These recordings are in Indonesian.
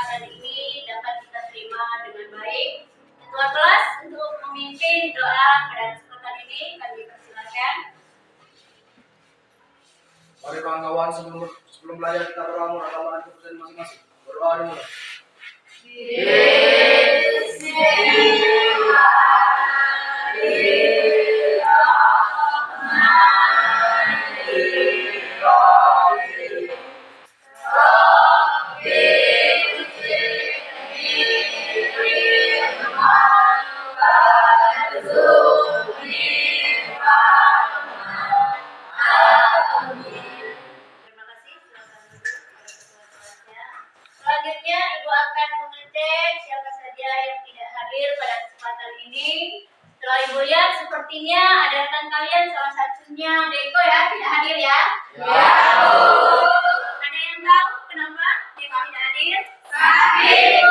kesempatan ini dapat kita terima dengan baik. Ketua kelas untuk memimpin doa pada kesempatan ini kami persilakan. Mari kawan-kawan, sebelum belajar kita berdoa mengamalkan keputusan masing-masing. Berdoa dimulai. Selanjutnya Ibu akan mengecek siapa saja yang tidak hadir pada kesempatan ini. Setelah Ibu lihat sepertinya ada rekan kalian salah satunya Deko ya tidak hadir ya. Ada yang tahu kenapa Deko tidak hadir? Sakit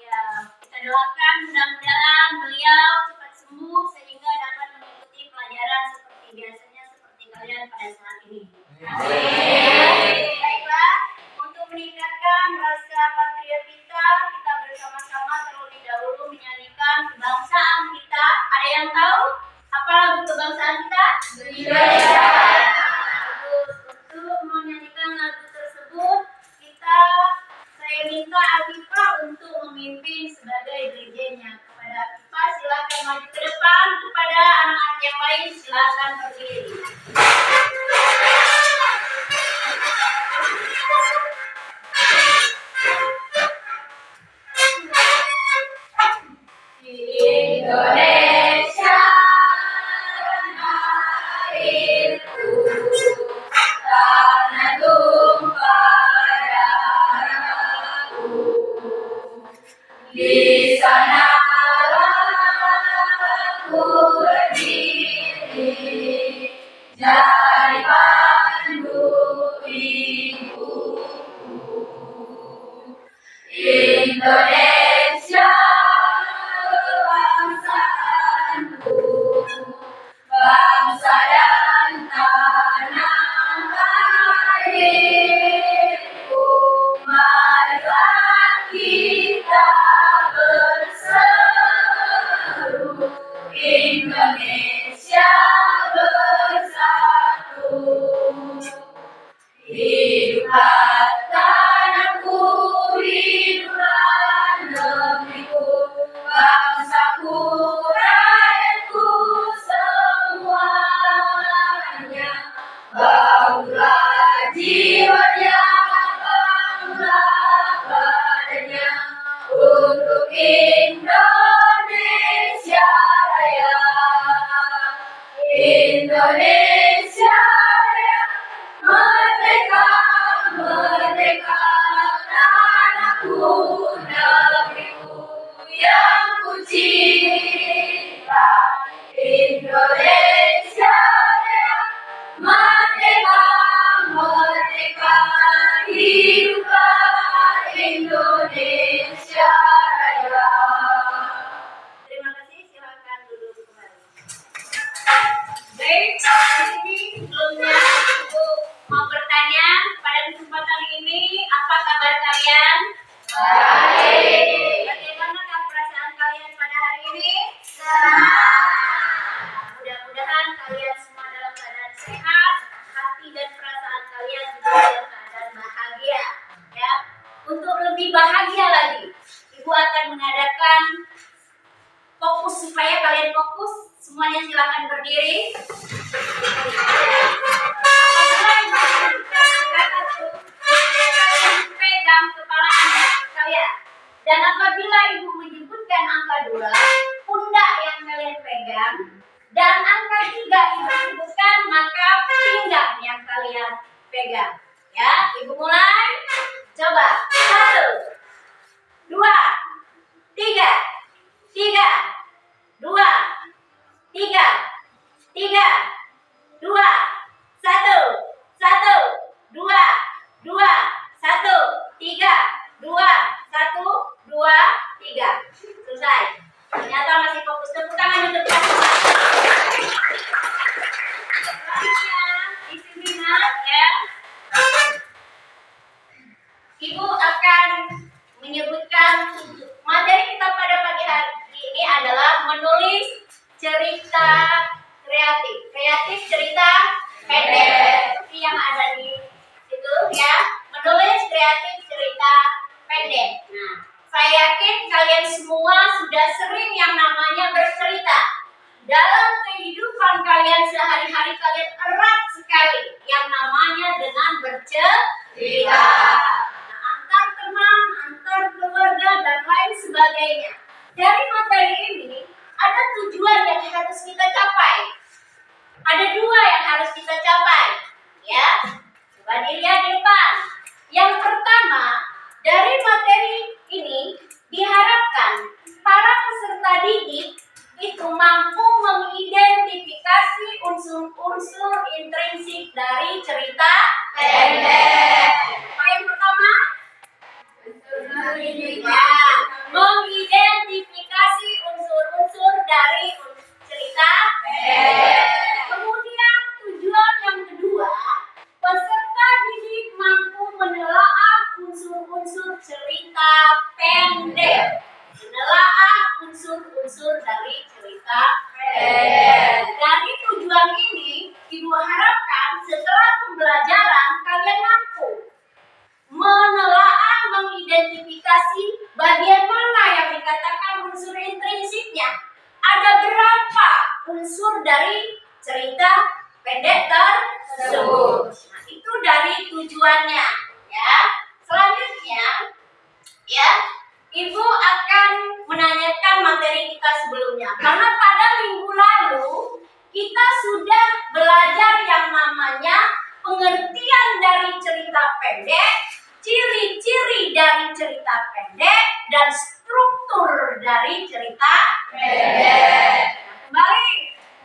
ya. Kita doakan mudah-mudahan beliau cepat sembuh sehingga dapat mengikuti pelajaran seperti biasanya seperti kalian pada saat ini. Baiklah, untuk meningkatkan rasa patriot kita bersama-sama terlebih dahulu menyanyikan kebangsaan kita. Ada yang tahu apa lagu kebangsaan kita? Indonesia. Bagus. Untuk menyanyikan lagu tersebut, saya minta Afifa untuk memimpin sebagai dirijennya. Kepada Afifa silakan maju ke depan, kepada anak-anak yang lain silakan berdiri. Indonesia airku, tanah tumpah darahku. Di sana aku berdiri, jadi pandu ibuku. Indonesia bangsaku, bangsa dan tanah airku. Marilah kita berseru, Indonesia bersatu. Hiduplah tanahku, hiduplah negeriku, bangsaku, rakyatku semuanya. Bangunlah jiwanya, bangunlah badannya untuk Indonesia Raya. Indonesia Raya, merdeka, merdeka, tanahku, negeriku yang ku cinta. Indonesia Raya, merdeka, merdeka, hiduplah Indonesia Raya. Terima kasih, silakan duduk kembali. Baik, di sini sebelumnya Ibu mau bertanya pada kesempatan ini, apa kabar kalian? Baik. Bagaimanakah perasaan kalian pada hari ini? Senang. Mudah-mudahan kalian semua dalam keadaan sehat, hati dan perasaan kalian juga dalam keadaan bahagia. Ya, untuk lebih bahagia lagi, Ibu akan mengadakan fokus supaya kalian fokus. Semuanya silakan berdiri. Pegang kepala kalian. Dan apabila Ibu menyebutkan angka 2, pundak yang kalian pegang, dan angka 3 Ibu sebutkan, maka pinggang yang kalian pegang. Ya, Ibu mulai. Coba. 1, 2, 3, 3, 2, 3, 3, 2, 1, 1, 2, 2, 1, 3, 2, 1, 2, 3. Selesai. Ternyata masih fokus. Tepuk tangan untuk kita. Selanjutnya di seminar ya, Ibu akan akan menyebutkan materi kita pada pagi hari ini adalah menulis cerita kreatif. Kreatif cerita pendek. Seperti yang ada di situ ya. Menulis kreatif cerita pendek. Nah, saya yakin kalian semua sudah sering yang namanya bercerita. Dalam kehidupan kalian sehari-hari kalian erat sekali yang namanya dengan bercerita. Nah, antar teman, antar keluarga dan lain sebagainya. Dari materi ini ada tujuan yang harus kita capai. Ada dua yang harus kita capai, ya. Coba dilihat di depan. Yang pertama, dari materi ini diharapkan para peserta didik itu mampu mengidentifikasi unsur-unsur intrinsik dari cerita pendek. Apa yang pertama? Ya, mengidentifikasi unsur-unsur dari cerita pendek. Kemudian tujuan yang kedua, peserta didik mampu menelaah unsur-unsur cerita pendek. Menelaah unsur-unsur dari cerita pendek. Dari tujuan ini, Ibu harapkan setelah pembelajaran kalian mampu menelaah, mengidentifikasi bagian mana yang dikatakan unsur intrinsiknya. Ada berapa unsur dari cerita pendek tersebut. Nah, itu dari tujuannya, ya. Selanjutnya, ya, Ibu akan menanyakan materi kita sebelumnya. Karena pada minggu lalu kita sudah belajar yang namanya pengertian dari cerita pendek, ciri-ciri dari cerita pendek, dan struktur dari cerita pendek. Kembali,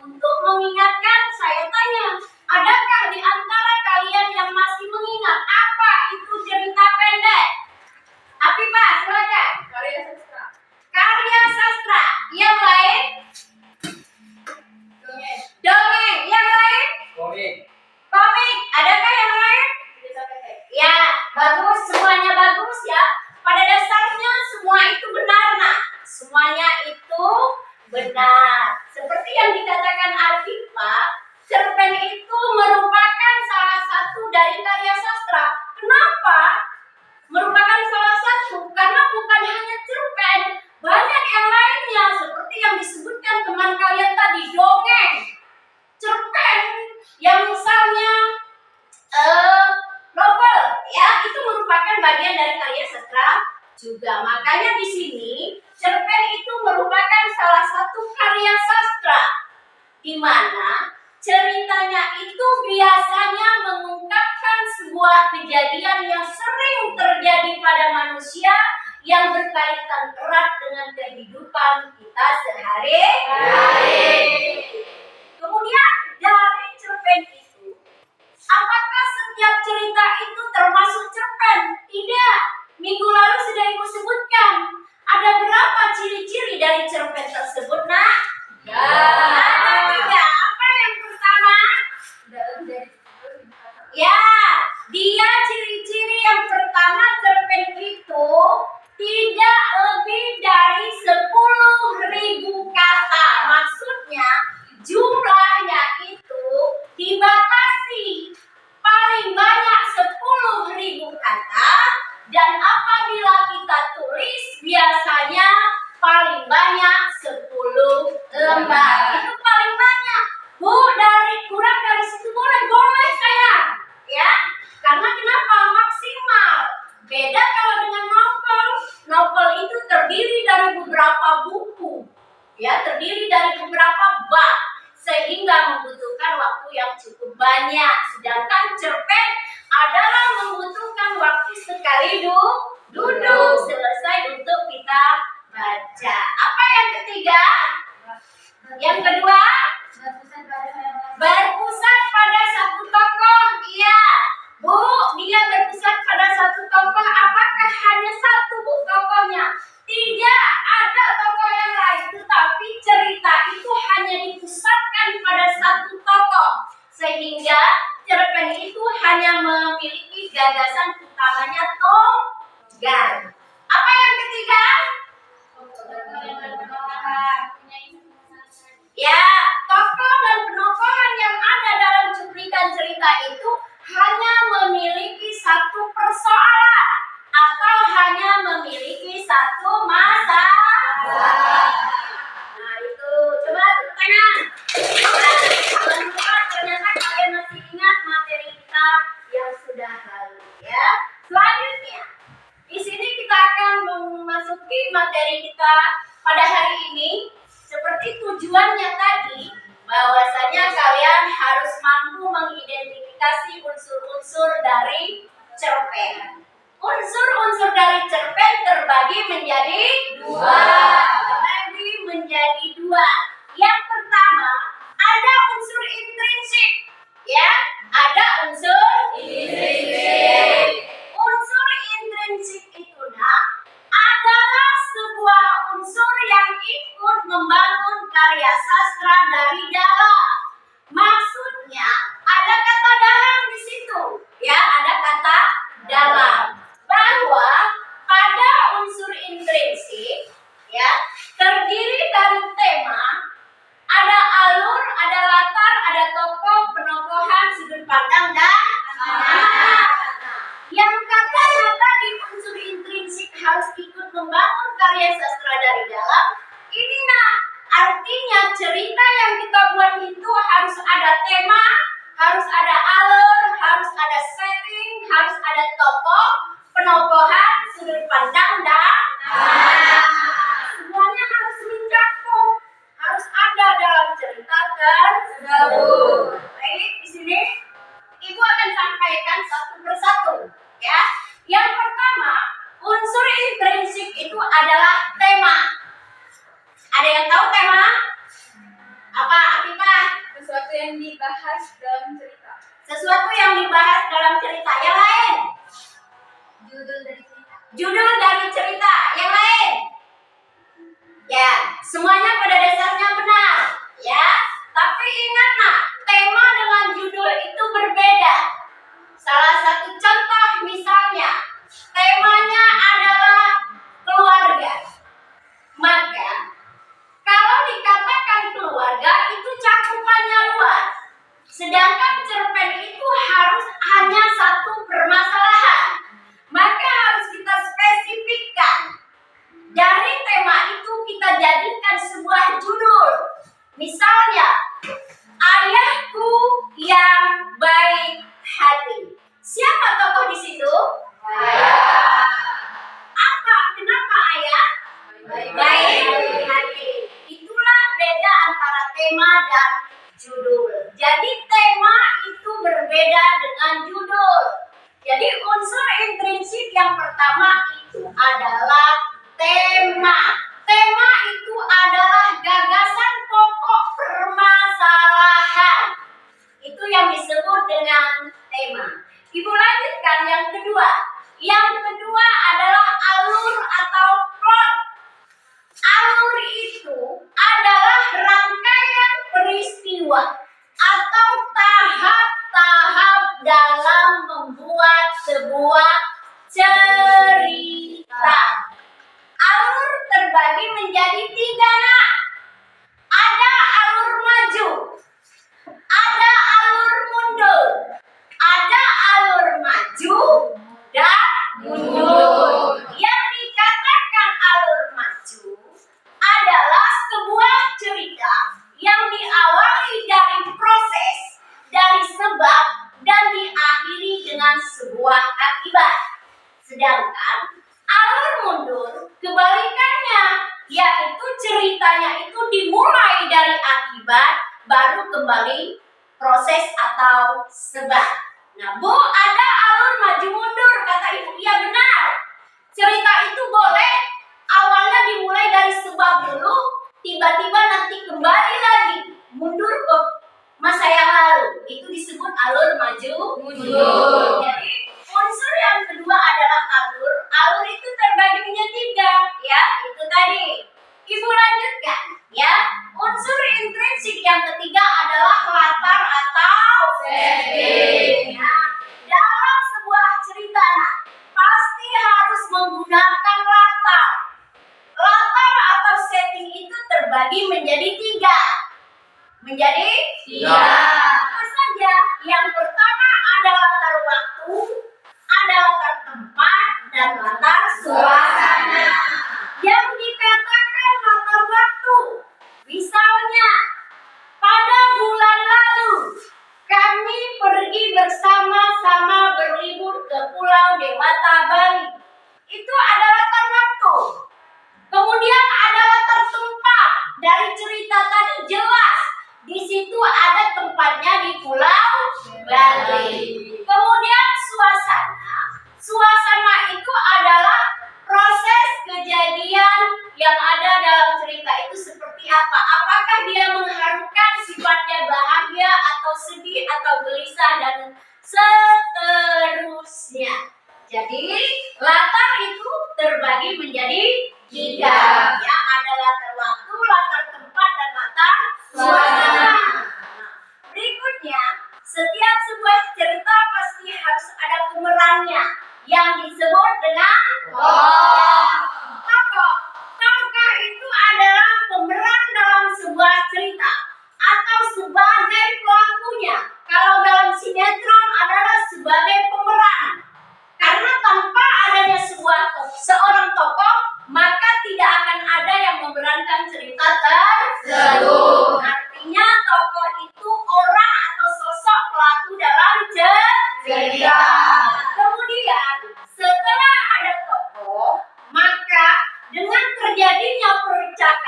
untuk mengingatkan, saya tanya, adakah di antara kalian yang masih mengingat apa itu cerita pendek? Afifah, silakan. Karya sastra. Karya sastra. Yang lain? Dongeng. Dongeng. Yang lain? Komik. Komik. Adakah yang lain? Cerita pendek. Ya, bagus. Semuanya bagus ya. Pada dasarnya semua itu benar, nak. Semuanya itu benar. Seperti yang dikatakan Afifah, cerpen itu merupakan salah satu dari karya sastra. Kenapa? Merupakan salah satu karena bukan hanya cerpen, banyak yang lainnya seperti yang disebutkan teman kalian tadi, dongeng, cerpen, yang misalnya novel, ya, itu merupakan bagian dari karya sastra juga. Makanya di sini cerpen itu merupakan salah satu karya sastra, di mana ceritanya itu biasanya mengungkapkan sebuah kejadian yang sering terjadi pada manusia yang berkaitan erat dengan kehidupan kita sehari-hari. Kemudian dari cerpen itu, apakah setiap cerita itu termasuk cerpen? Tidak. Minggu lalu sudah Ibu sebutkan. Ada berapa ciri-ciri dari cerpen tersebut, nak? Ya. Ada 3. Apa yang pertama? Ya, dia ciri-ciri yang pertama cerpen itu tidak lebih dari 10.000 kata. Maksudnya jumlahnya itu dibatasi paling banyak 10.000 kata, dan apabila kita tulis biasanya paling banyak 10 lembar. Itu paling banyak. Bu, kurang dari situ boleh sayang, ya. Karena kenapa? Maksimal. Beda kalau dengan novel. Novel itu terdiri dari beberapa buku, ya, terdiri dari beberapa bab, sehingga membutuhkan waktu yang cukup banyak. Sedangkan cerpen adalah membutuhkan waktu sekali duduk selesai untuk kita baca. Apa yang ketiga? Yang kedua, berpusat pada satu tokoh. Iya, Bu, dia berpusat pada satu tokoh. Apakah hanya satu, Bu, tokohnya? Tidak, ada tokoh yang lain, tetapi cerita itu hanya dipusatkan pada satu tokoh, sehingga cerpen itu hanya memiliki gagasan utamanya tunggal. memasuki materi kita pada hari ini, seperti tujuannya tadi, bahwasanya kalian harus mampu mengidentifikasi unsur-unsur dari cerpen. Unsur-unsur dari cerpen terbagi menjadi dua. Yang pertama, ada unsur intrinsik. Ya, ada unsur intrinsik. Unsur intrinsik itu adalah sebuah unsur yang ikut membangun karya sastra dari dalam. Maksudnya ada kata dalam di situ. Ya, ada kata dalam. Bahwa pada unsur intrinsik ya terdiri dari tema, ada alur, ada latar, ada tokoh, penokohan, sudut pandang dan kata. Yang katanya tadi unsur intrinsik harus ikut membangun karya sastra dari dalam. Ini artinya cerita yang kita buat itu harus ada tema, harus ada alur, harus ada setting, harus ada tokoh, penokohan, sudut pandang dan kata. Semuanya harus mencakup, harus ada dalam cerita tersebut. Baik, di sini Ibu akan sampaikan satu persatu, ya. Yang pertama, unsur intrinsik itu adalah tema. Ada yang tahu tema? Apa, Afifah? Sesuatu yang dibahas dalam cerita. Sesuatu yang dibahas dalam cerita. Yang lain? Judul dari cerita. Judul dari cerita. Yang lain? Ya, semuanya pada dasarnya benar, ya. Tapi ingat tema dengan judul itu berbeda. Salah satu contoh misalnya, temanya adalah keluarga. Maka, kalau dikatakan keluarga itu cakupannya luas. Sedangkan cerpen itu harus hanya satu permasalahan. Maka harus kita spesifikkan. Dari tema itu kita jadikan sebuah judul. Misalnya, Ayahku yang Baik Hati. Siapa tokoh di situ? Ayah. Apa? Kenapa ayah? Baik hati. Itulah beda antara tema dan judul. Jadi tema itu berbeda dengan judul. Jadi unsur intrinsik yang pertama itu adalah tema. Tema itu adalah gagasan pokok permasalahan. Itu yang disebut dengan tema. Ibu lanjutkan yang kedua. Yang kedua adalah alur atau plot. Alur itu adalah rangkaian peristiwa atau tahap-tahap dalam membuat sebuah cerita. Alur terbagi menjadi 3. Ada alur maju, ada alur mundur, ada alur maju dan mundur. Yang dikatakan alur maju adalah sebuah cerita yang diawali dari proses, dari sebab, dan diakhiri dengan sebuah akibat. Sedangkan alur mundur kebalikannya, yaitu ceritanya itu dimulai dari akibat, baru kembali proses atau sebab. Nah, Bu, ada alur maju mundur, kata Ibu. Iya benar. Cerita itu boleh awalnya dimulai dari sebab dulu, tiba-tiba nanti kembali lagi mundur ke masa yang lalu. Itu disebut alur maju mundur. Jadi unsur yang kedua adalah alur. Alur itu terbagi menjadi 3, ya. Itu tadi. Ibu lanjutkan, ya. Unsur intrinsik yang ketiga adalah latar atau setting. Nah, dalam sebuah cerita pasti harus menggunakan latar. Latar atau setting itu terbagi menjadi 3. Menjadi 3. Apa saja? Yang pertama ada latar waktu, ada latar tempat, dan latar suasana. Yang dikatakan latar waktu, misalnya pada bulan lalu kami pergi bersama-sama berlibur ke Pulau Dewata Bali. Itu adalah latar waktu.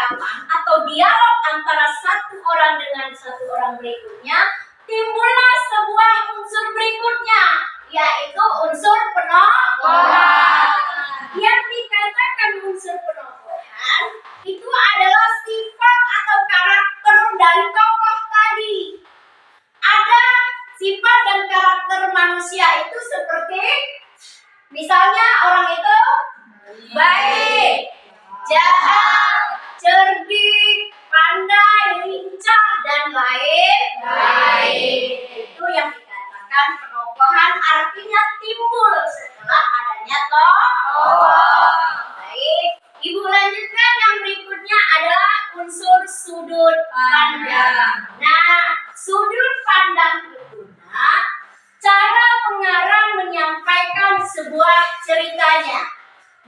ucapan atau dialog antara satu orang dengan satu orang berikutnya, timbullah sebuah unsur berikutnya, yaitu unsur penokohan. Yang dikatakan unsur penokohan itu adalah sifat atau karakter dari tokoh tadi. Ada sifat dan karakter manusia itu seperti misalnya orang itu baik, jahat, cerdik, pandai, lincah, dan lain-lain. Itu yang dikatakan penokohan, artinya timbul setelah adanya tokoh. Baik, Ibu lanjutkan yang berikutnya adalah unsur sudut pandang. Nah, sudut pandang itu cara pengarang menyampaikan sebuah ceritanya,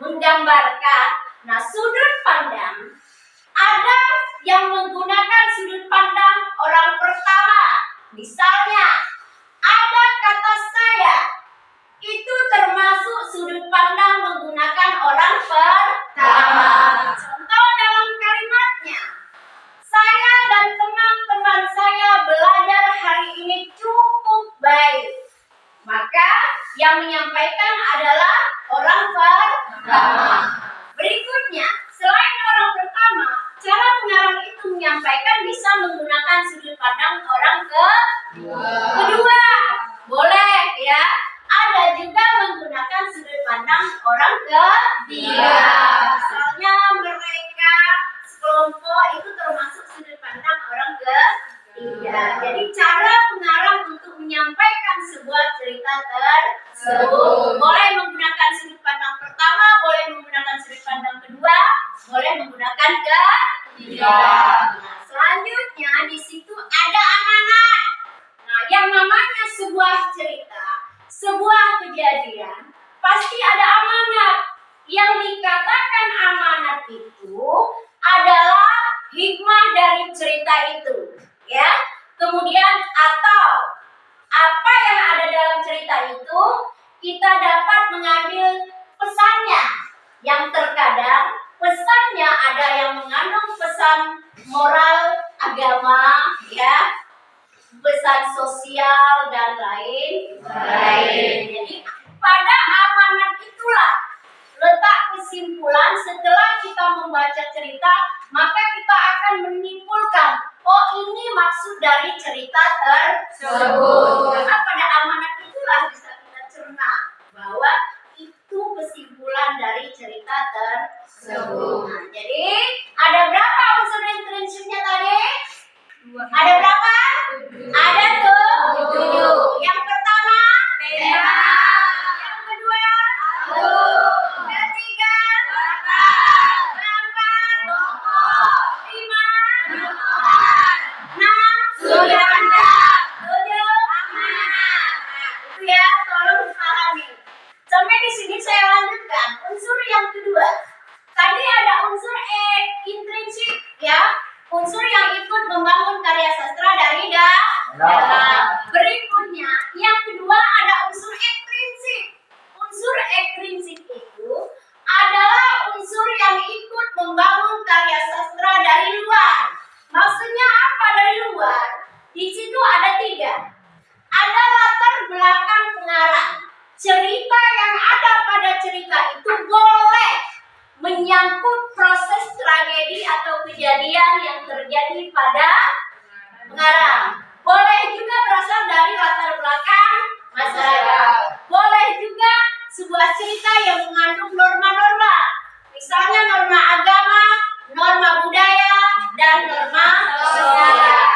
menggambarkan. Nah, sudut pandang ada yang menggunakan sudut pandang orang pertama. Misalnya, ada kata saya. Itu termasuk sudut pandang menggunakan orang pertama. Contoh dalam kalimatnya. Saya dan teman-teman saya belajar hari ini cukup baik. Maka yang menyampaikan adalah orang pertama. Berikutnya, selain orang pertama, cara pengarang itu menyampaikan bisa menggunakan sudut pandang orang kedua. Boleh ya. Ada juga menggunakan sudut pandang orang ketiga. Misalnya mereka sekelompok itu termasuk sudut pandang orang ketiga. Jadi cara pengarang untuk menyampaikan sebuah cerita tersebut boleh menggunakan sudut pandang pertama, boleh menggunakan sudut pandang kedua, boleh menggunakan ketiga. Nah, selanjutnya di situ ada amanat. Nah, yang namanya sebuah cerita, sebuah kejadian, pasti ada amanat. Yang dikatakan amanat itu adalah hikmah dari cerita itu, ya. Kemudian atau apa yang ada dalam cerita itu kita dapat mengambil pesannya. Yang terkadang pesannya ada yang mengandung pesan moral agama, ya, pesan sosial dan lain-lain. Jadi pada amanat itulah letak kesimpulan. Setelah kita membaca cerita, maka kita akan menyimpulkan, oh ini maksud dari cerita tersebut. Karena pada amanat itulah bisa kita cerna bahwa itu kesimpulan dari cerita tersebut. Nah, jadi ada berapa unsur intrinsipnya tadi? Ada berapa? Ada tuh 7. Yang pertama tema. Yang kedua ketiga keempat lima enam sudut pandang 7 amanat. Itu ya, tolong dipahami. Sampai di sini saya lanjutkan unsur yang kedua. Tadi ada unsur intrinsik, ya. Unsur yang ikut membangun karya sastra dari dalam. Berikutnya, yang kedua ada unsur ekstrinsik. Unsur ekstrinsik itu adalah unsur yang ikut membangun karya sastra dari luar. Maksudnya apa dari luar? Di situ ada 3. Ada latar belakang pengarang. Cerita yang ada pada cerita itu boleh menyangkut proses tragedi atau kejadian yang terjadi pada pengarang. Boleh juga berasal dari latar belakang masyarakat. Boleh juga sebuah cerita yang mengandung norma-norma. Misalnya norma agama, norma budaya, dan norma sejarah.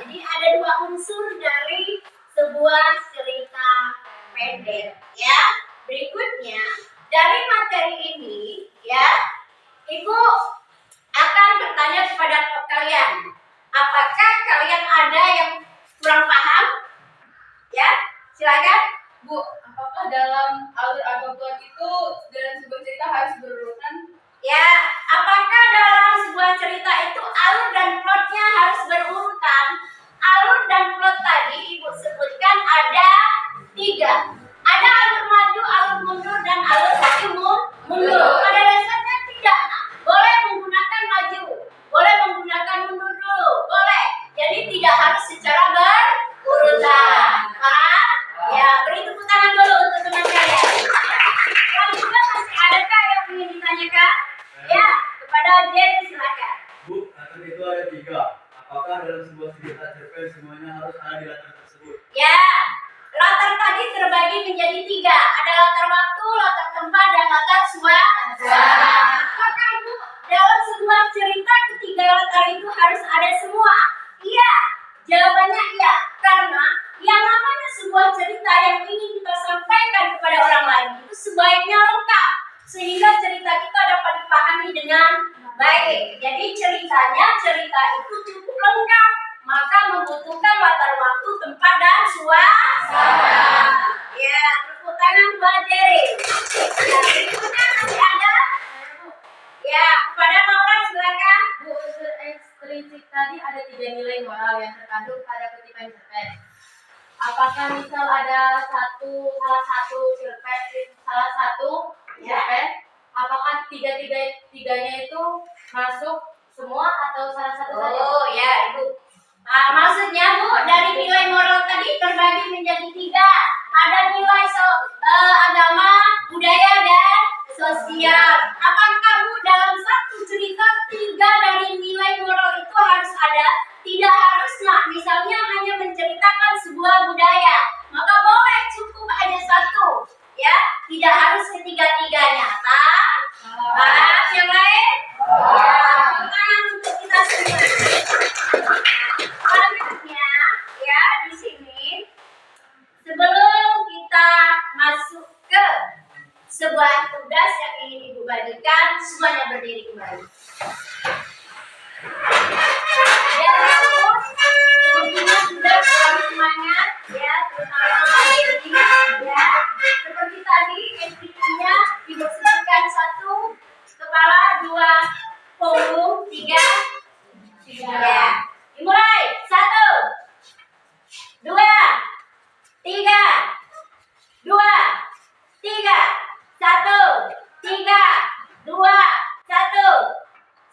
Jadi ada 2 unsur dari sebuah cerita pendek, ya. Berikutnya, dari materi ini, ya, Ibu akan bertanya kepada kalian, apakah kalian ada yang kurang paham? Ya, silakan. Bu, apakah dalam alur agama itu dalam sebuah cerita harus latar tersebut? Ya, latar tadi terbagi menjadi 3. Ada latar waktu, latar tempat, dan latar suasana. Apakah Bu, dalam sebuah cerita ketiga latar itu harus ada semua? Iya, jawabannya iya. Karena yang namanya sebuah cerita yang ingin kita sampaikan kepada orang lain itu sebaiknya lengkap. Sehingga cerita kita dapat dipahami dengan baik. Jadi cerita itu cukup lengkap. Maka membutuhkan latar waktu, tempat, dan suasana. Ya, tepuk tangan buat Jerry. Ya, berikutnya masih ada. Ya, kepada Maura silakan. Bu, unsur ekstrinsik tadi ada 3 nilai moral yang terkandung pada kutipan cerpen. Apakah misal ada salah satu cerpen, apakah tiganya itu masuk semua atau salah satu saja? Oh ya, Ibu. Maksudnya Bu, dari nilai moral tadi terbagi menjadi 3. Ada nilai agama, budaya, dan sosial. Apakah Bu dalam satu cerita 3 dari nilai moral itu harus ada? Tidak harus, nak. Misalnya hanya menceritakan sebuah budaya, maka boleh cukup hanya 1. Ya, tidak harus ketiga-tiganya. Pas yang lain? Ya, tangan untuk kita semua. Selanjutnya, ya di sini sebelum kita masuk ke sebuah tugas yang ingin Ibu bagikan, semuanya berdiri kembali. Ya, terus sepertinya sudah selalu semangat, ya, terutama pagi ini, ya. Seperti tadi, intinya dibersihkan 1 kepala, 2 punggung, 3. Ya. Dimulai. 1, 2, 3, 2, 3, 1, 3, 2, 1.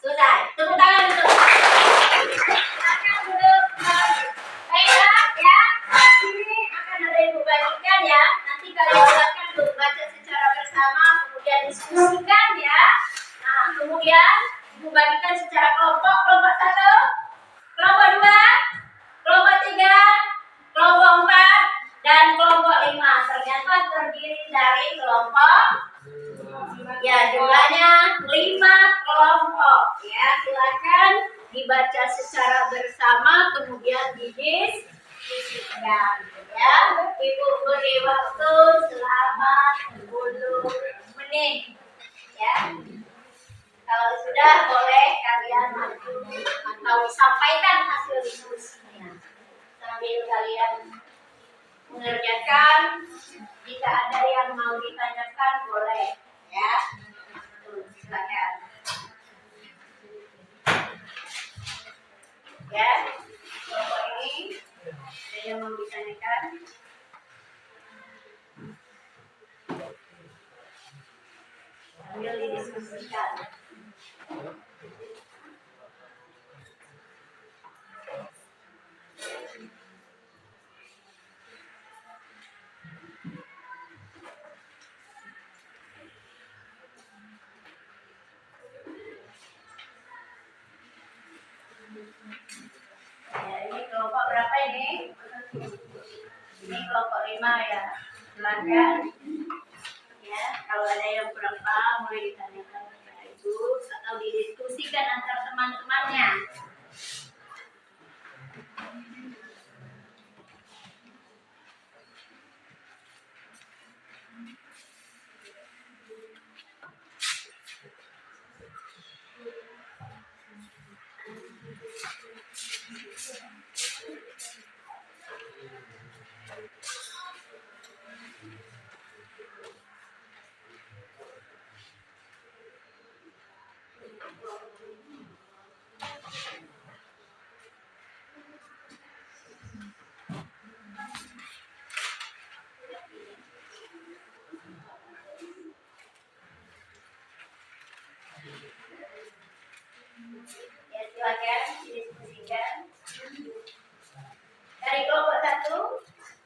Selesai. Tepuk tangan untuk. Silakan duduk kembali. Baiklah, ya. Ini akan ada Ibu bagikan, ya. Nanti kalian silakan dulu baca secara bersama, kemudian diskusikan, ya. Nah, kemudian Ibu bagikan secara kelompok. Kelompok 1, kelompok 2, kelompok 3, kelompok 4, dan kelompok 5. Ternyata terdiri dari kelompok, ya, jumlahnya 5 kelompok. Ya, silakan dibaca secara bersama, kemudian didiskusikan. Ya, Ibu beri waktu selama 10 menit. Ya. Kalau sudah, boleh kalian maju atau sampaikan hasil diskusinya sambil kalian mengerjakan. Jika ada yang mau ditanyakan, boleh, ya. Silakan. Ya, kelompok ini ada yang mau ditanyakan? Sambil didiskusikan. Ya, ini kelompok berapa ini? Ini kelompok 5, ya. Silakan. Ya, kalau ada yang kurang paham boleh ditanyakan kepada Ibu atau didiskusikan antar teman-temannya. Ya, silakan didiskusikan. Dari kelompok 1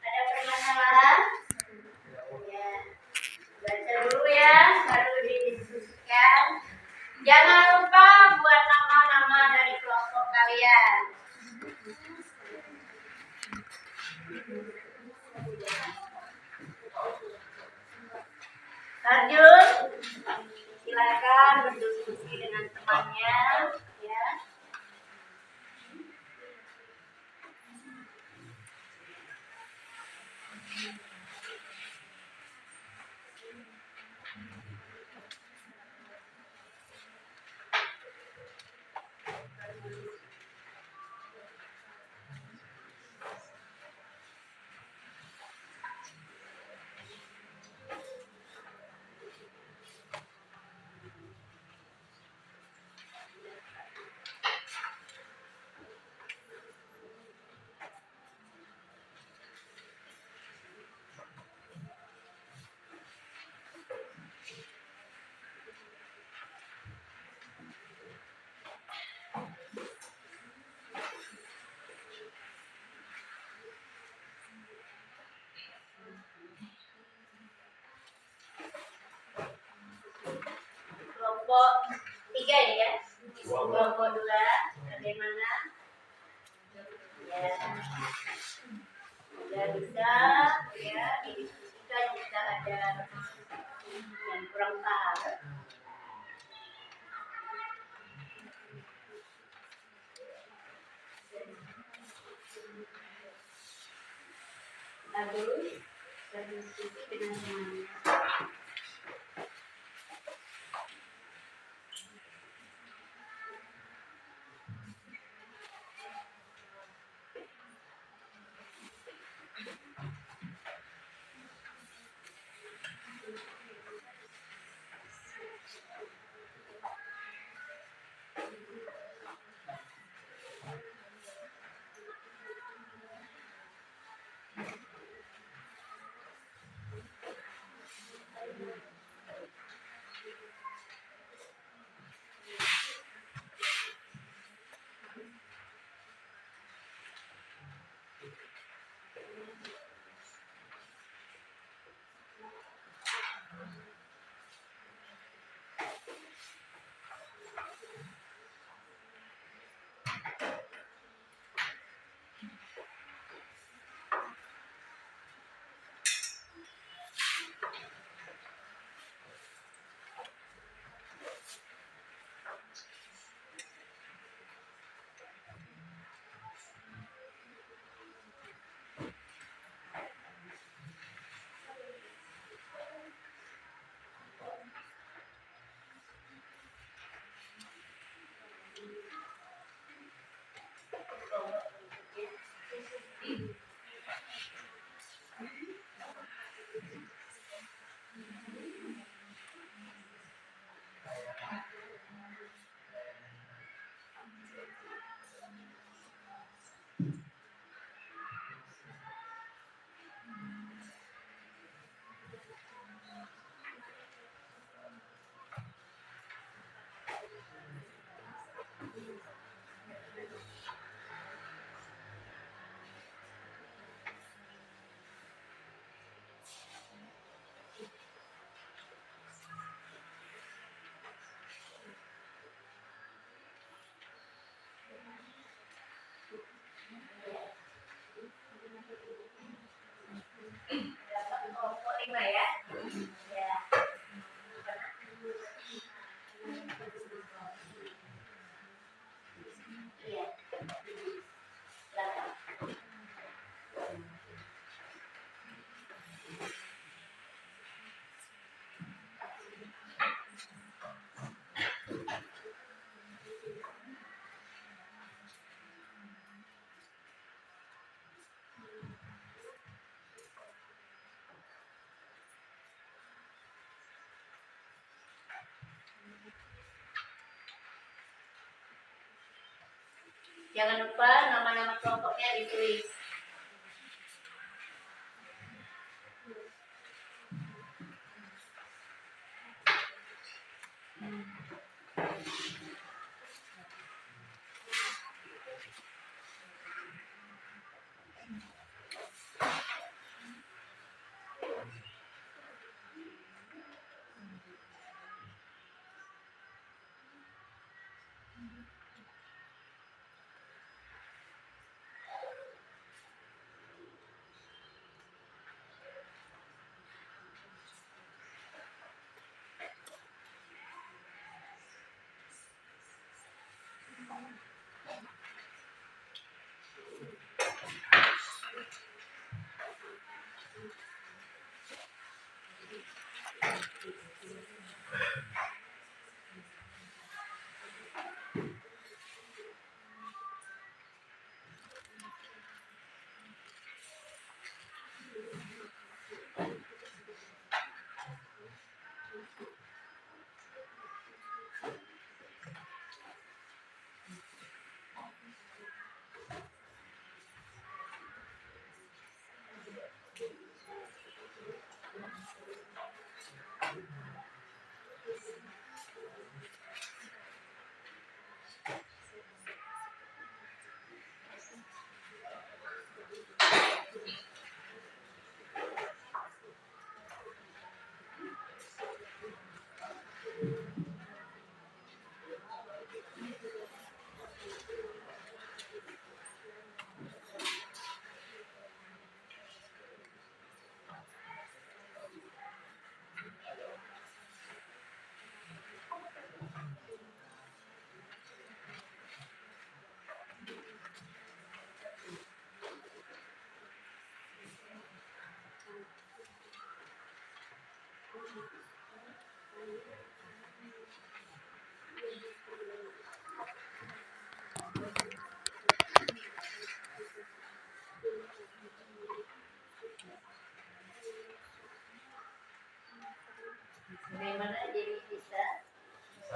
ada permasalahan. Ya, baca dulu ya, baru didiskusikan. Jangan lupa buat nama-nama dari kelompok kalian. Arjun, silakan berdiskusi dengan temannya, ya. Kelompok 3 ini ya. Kelompok 2, bagaimana? Ya. Sudah bisa, ya, didiskusikan jika ada yang kurang paham. Bagus, berdiskusi dengan temannya. Kelompok 5 ya. Ya. Iya. Silakan. Jangan lupa nama-nama kelompoknya ditulis.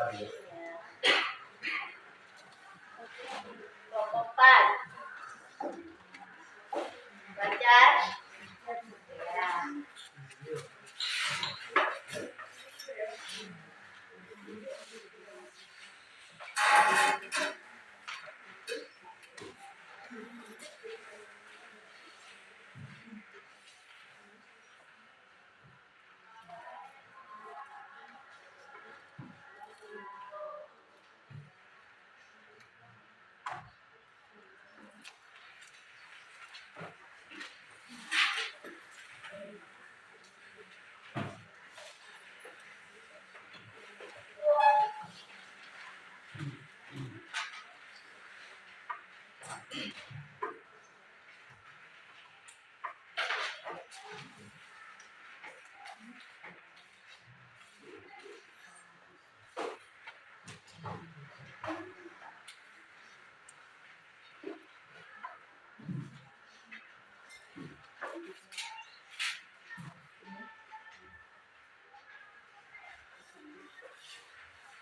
Ya. Kelompok 4. Baca. Ya.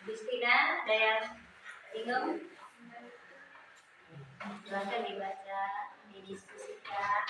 Justina, ada yang bingung? Silahkan dibaca, didiskusikan.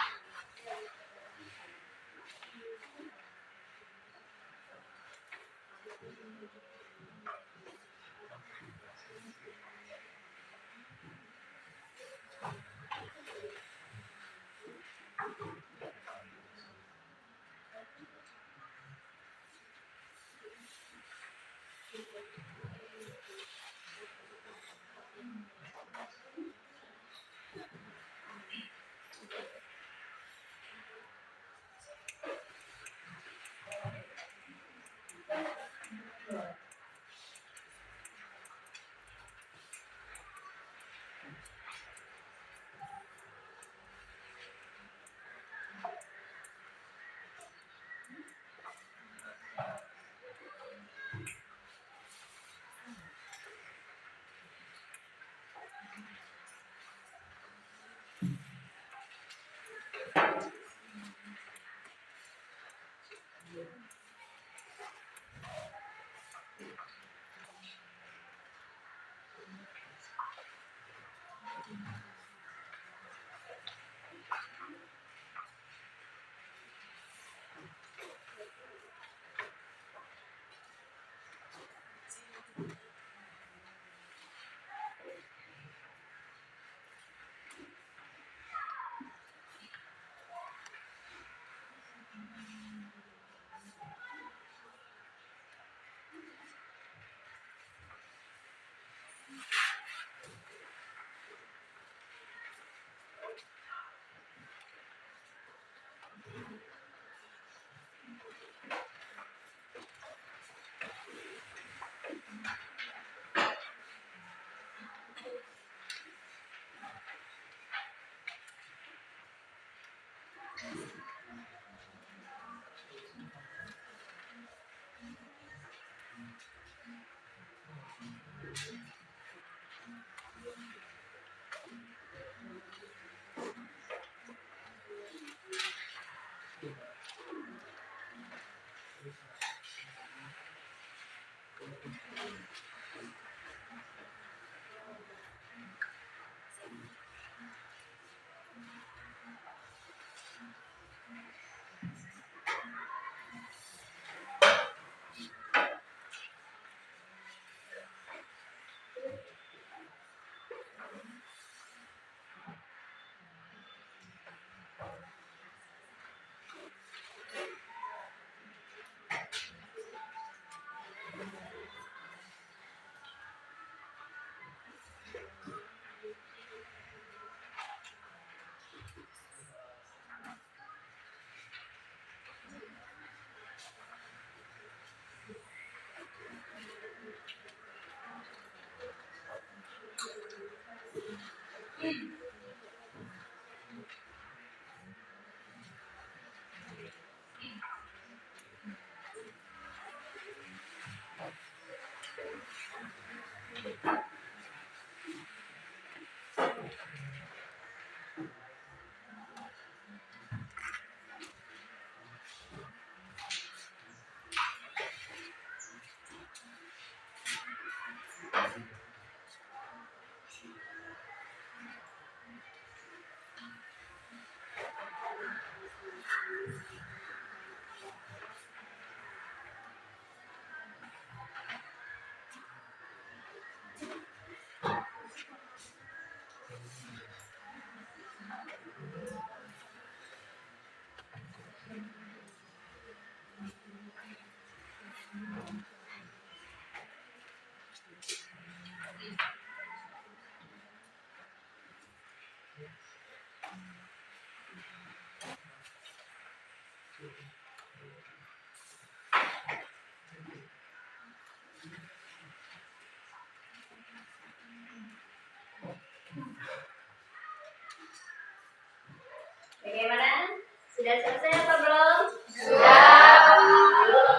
Sudah selesai apa belum? Sudah. Belum.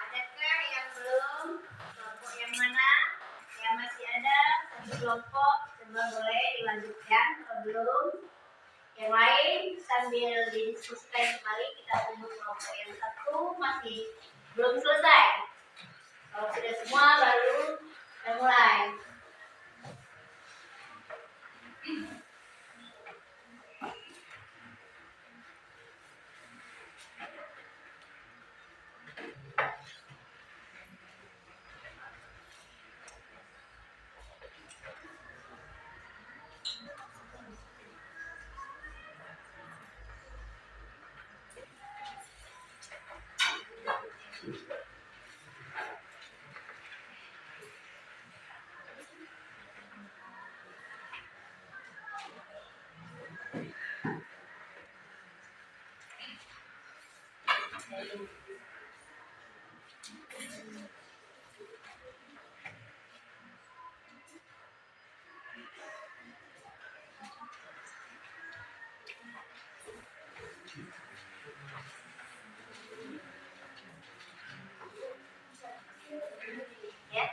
Adakah yang belum? Kelompok yang mana? Yang masih ada satu kelompok, coba boleh dilanjutkan kalau belum. Yang lain sambil didiskusikan kembali, kita tunggu kelompok yang satu masih belum selesai. Kalau sudah semua baru kita mulai. Ya.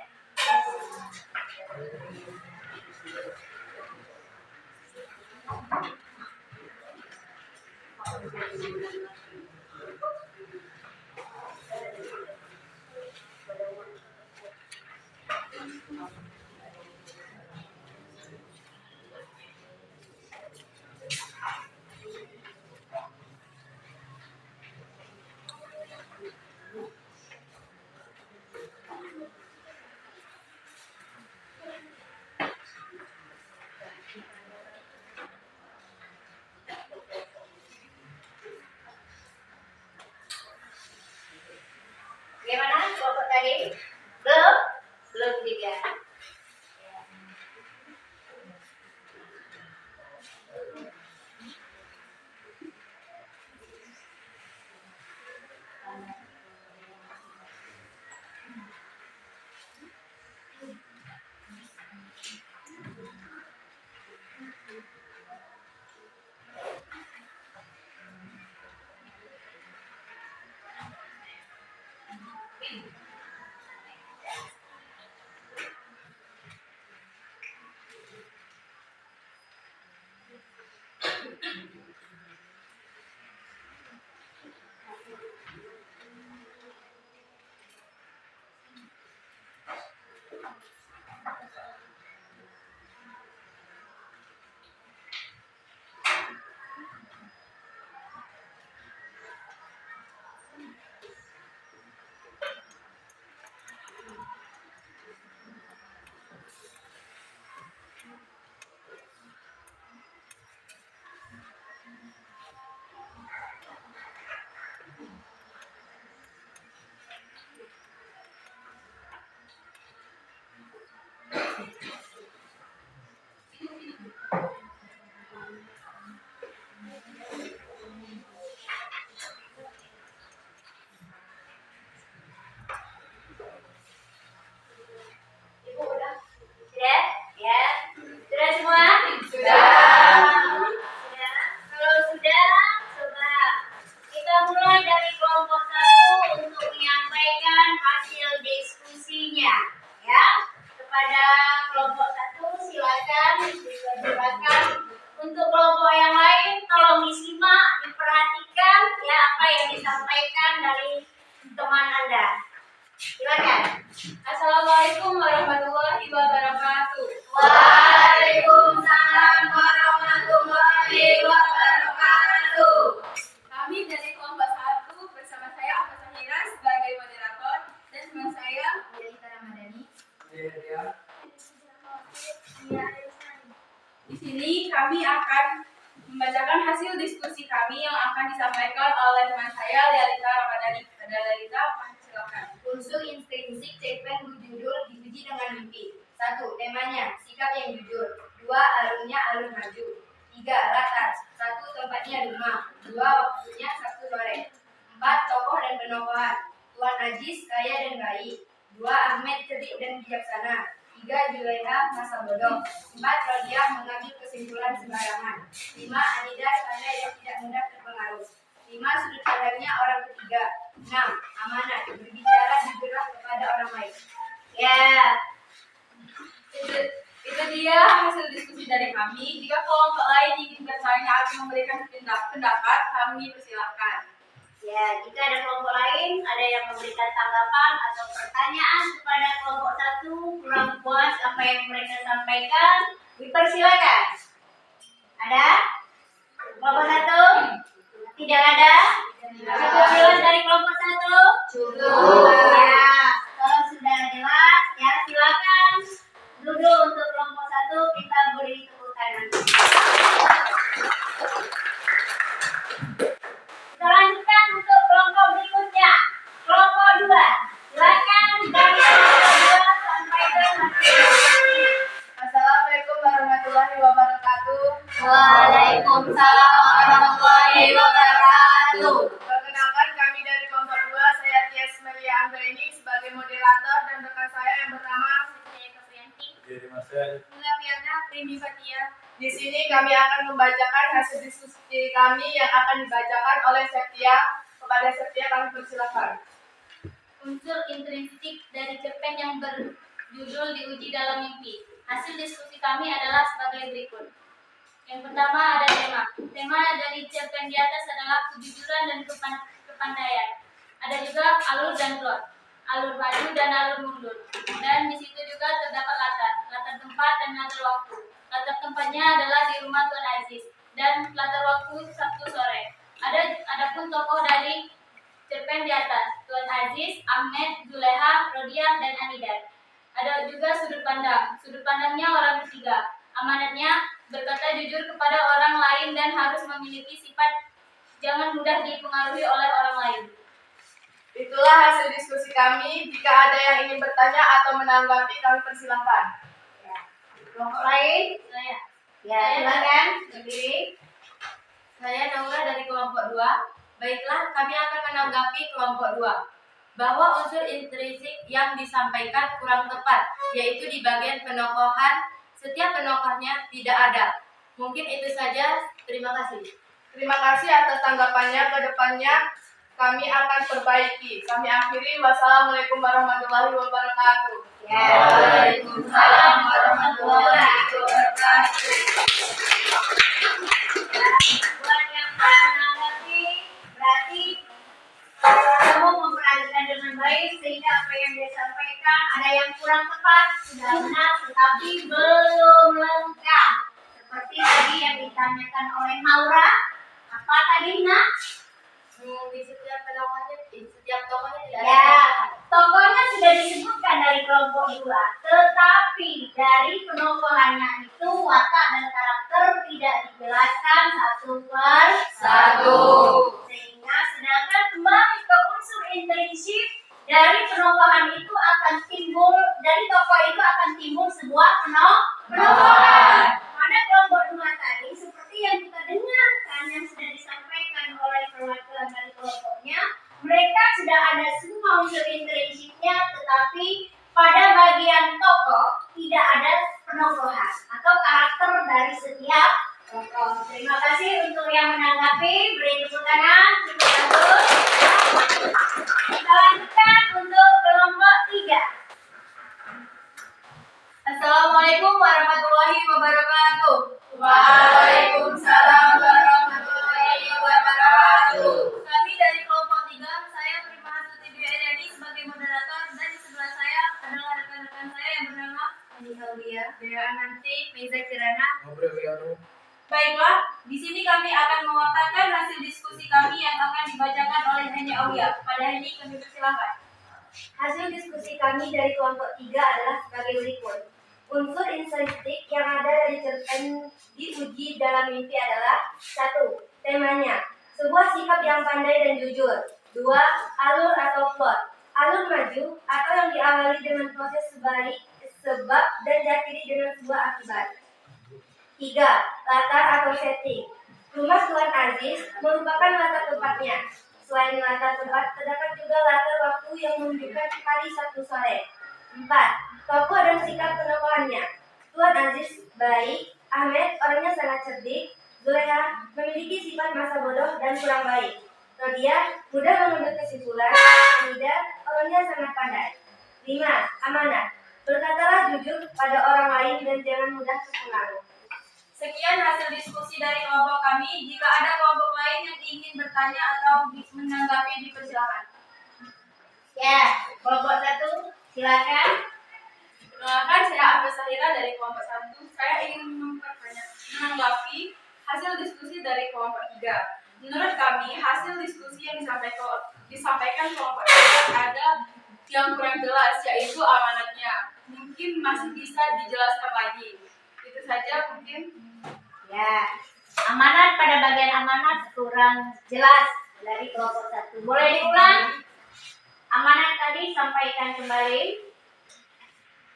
Bagaimana kelompok tadi? Belum? Belum juga. Ibu udah? Sudah? Ya. Sudah semua? Sudah. Sudah. Kalau sudah, coba kita mulai dari kelompok satu untuk menyampaikan hasil diskusinya. Ya. Kepada kelompok satu silakan dipersilakan. Untuk kelompok yang lain tolong disimak, diperhatikan ya apa yang disampaikan dari teman Anda. Silakan. Assalamualaikum warahmatullahi wabarakatuh. Waalaikumsalam warahmatullahi wabarakatuh. Kami dari kelompok 1 bersama saya Ahmad Sahira sebagai moderator dan teman saya Yelita Ramadhani. Di sini kami akan membacakan hasil diskusi kami yang akan disampaikan oleh teman saya Yelita Ramadhani. Ada Yelita, silakan. Unsur intrinsik cerpen berjudul Diuji dengan Mimpi. 1. Temanya, sikap yang jujur. 2. Alurnya alur maju. 3. Latar. 1. Tempatnya rumah. 2. Waktunya Sabtu sore. 4. Tokoh dan penokohan. Tuan Ajis, kaya dan baik. 2. Ahmed, cerdik dan bijaksana. 3. Juleha masa bodoh. 4. Rodiah mengambil kesimpulan sembarangan. 5. Anida pandai dan tidak mudah terpengaruh. 5. Sudut pandangnya orang ketiga. 6. Amanat berbicara jujurlah kepada orang lain. Ya, Itu dia hasil diskusi dari kami. Jika kelompok lain ingin bertanya atau memberikan pendapat, kami persilahkan. ya, jika ada kelompok lain, ada yang memberikan tanggapan atau pertanyaan kepada kelompok satu, kurang puas apa yang mereka sampaikan, dipersilakan. Ada? Kelompok satu? Tidak ada? Cukup jelas dari kelompok satu? Cukup. Ya, kalau sudah jelas, ya silakan duduk untuk kelompok satu, kita beri tepuk tangan. Kita lanjutkan untuk kelompok berikutnya. Kelompok 2. Silakan dari kelompok 2 sampai ke masing-masing. Assalamualaikum warahmatullahi wabarakatuh. Waalaikumsalam warahmatullahi wabarakatuh. Perkenalkan kami dari kelompok 2, saya Tias Melia Anggraini sebagai moderator dan rekan saya yang bernama Saya Keprianti. Bunga Piana Primi Fatia. Di sini kami akan membacakan hasil diskusi kami yang akan dibacakan oleh Septia. Kepada Septia kami persilakan. Unsur intrinsik dari cerpen yang berjudul Diuji Dalam Mimpi. Hasil diskusi kami adalah sebagai berikut. Yang pertama ada tema. Tema dari cerpen di atas adalah kejujuran dan kepandaian. Ada juga alur dan plot, alur maju dan alur mundur. Dan di situ juga terdapat latar tempat dan latar waktu. Latar tempatnya adalah di rumah Tuan Aziz dan latar waktu Sabtu sore. Adapun tokoh dari cerpen di atas, Tuan Aziz, Ahmed, Zuleha, Rodiah, dan Anidar. Ada juga sudut pandang. Sudut pandangnya orang ketiga. Amanatnya berkata jujur kepada orang lain dan harus memiliki sifat jangan mudah dipengaruhi oleh orang lain. Itulah hasil diskusi kami. Jika ada yang ingin bertanya atau menanggapi, kami persilahkan. Ya. Kelompok lain? Saya. Ya, silakan berdiri. Saya Naura dari kelompok 2. Baiklah, kami akan menanggapi kelompok 2. Bahwa unsur intrinsik yang disampaikan kurang tepat, yaitu di bagian penokohan. Setiap penokohnya tidak ada. Mungkin itu saja. Terima kasih. Terima kasih atas tanggapannya. Kedepannya kami akan perbaiki. Kami akhiri. Wassalamualaikum warahmatullahi wabarakatuh. Ya, waalaikumsalam warahmatullahi wabarakatuh. Buat yang menanggapi, berarti kamu memperhatikan dengan baik sehingga apa yang dia sampaikan ada yang kurang tepat, sudah benar tetapi belum lengkap. Seperti tadi yang ditanyakan oleh Maura, apa tadi nak? Di setiap penokohnya, di setiap tokohnya tidak ada. Ya, tokohnya sudah disebutkan dari kelompok 2, tetapi dari penokohannya itu watak dan karakter tidak dijelaskan satu per satu. Sehingga sedangkan kembali ke unsur intrinsik dari penokohan itu akan timbul, dari tokoh itu akan timbul sebuah penokohan. Pada kelompok 2 tadi seperti yang kita dengarkan yang sudah disampaikan oleh perwakilan dari kelompoknya, mereka sudah ada semua unsur intrinsiknya, tetapi pada bagian tokoh tidak ada penokohan atau karakter dari setiap tokoh. Terima kasih untuk yang menanggapi. Beri tepuk tangan. Cukup bagus. Kita lanjutkan untuk kelompok 3. Assalamualaikum warahmatullahi wabarakatuh. Waalaikumsalam warahmatullahi wabarakatuh. Kami dari kelompok 3, saya Prima Hasuti Dwi Aryani sebagai moderator dan di sebelah saya adalah rekan-rekan saya yang bernama Ani Aulia, Dea Ananti, Meiza Kirana. Baiklah, di sini kami akan memaparkan hasil diskusi kami yang akan dibacakan oleh Hani Aulia. Pada Hani kami persilakan. Hasil diskusi kami dari kelompok 3 adalah sebagai berikut. Unsur intrinsik yang ada dari cerpen Diuji Dalam Mimpi adalah 1. Temanya, sebuah sikap yang pandai dan jujur. 2. Alur atau plot. Alur maju atau yang diawali dengan proses sebab dan diakhiri dengan sebuah akibat. 3. Latar atau setting. Rumah Tuan Aziz merupakan latar tempatnya. Selain latar tempat, terdapat juga latar waktu yang menunjukkan hari Sabtu sore. 4. Tokoh dan dan sikap penokohannya. Tuan Aziz baik, Ahmed orangnya sangat cerdik, Zuleha memiliki sifat masa bodoh dan kurang baik. Rodia mudah mengambil kesimpulan, Hamidah orangnya sangat pandai. 5. Amanat. Berkatalah jujur pada orang lain dan jangan mudah terpengaruh. Sekian hasil diskusi dari kelompok kami. Jika ada kelompok lain yang ingin bertanya atau menanggapi, dipersilakan. Ya, kelompok 1, silakan. Perkenalkan, saya Abdul Sahira dari kelompok 1. Saya ingin menanggapi hasil diskusi dari kelompok 3. Menurut kami, hasil diskusi yang disampaikan kelompok 3 ada yang kurang jelas, yaitu amanatnya. Mungkin masih bisa dijelaskan lagi. Itu saja mungkin. Ya, amanat pada bagian amanat kurang jelas dari kelompok 1. Boleh diulang? Amanat tadi sampaikan kembali.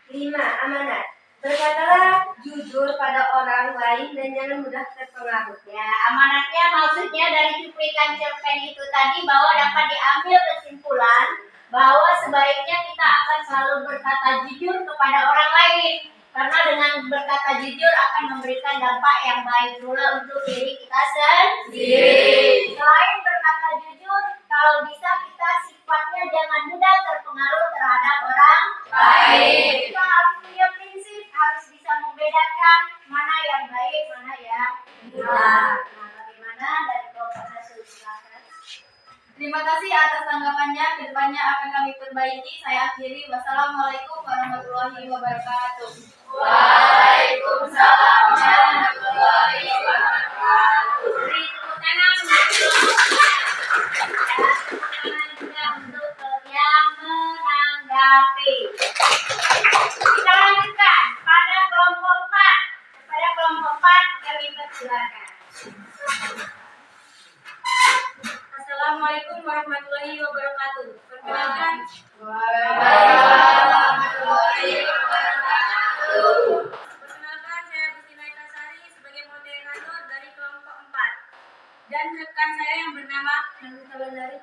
5. Amanat. Berkatalah jujur pada orang lain dan jangan mudah terpengaruh. Ya, amanatnya maksudnya dari cuplikan cerpen itu tadi bahwa dapat diambil kesimpulan bahwa sebaiknya kita akan selalu berkata jujur kepada orang lain. Karena dengan berkata jujur akan memberikan dampak yang baik pula untuk diri kita sendiri. Selain berkata jujur, kalau bisa kita sifatnya jangan mudah terpengaruh terhadap orang lain. Kita harus punya prinsip, harus bisa membedakan mana yang baik, mana yang buruk. Nah, bagaimana dari kelompok 1? Silakan. Terima kasih atas tanggapannya. Kedepannya akan kami perbaiki. Saya akhiri. Wassalamualaikum warahmatullahi wabarakatuh. Waalaikumsalam warahmatullahi wabarakatuh. Beri tepuk tangan juga untuk yang menanggapi. Kita lanjutkan pada kelompok 4. Pada kelompok 4 kami persilakan. Assalamualaikum warahmatullahi wabarakatuh. Perkenalkan. Perkenalkan, saya Bustina Itasari sebagai moderator dari kelompok 4. Dan rekan saya yang bernama Nagita Bandari.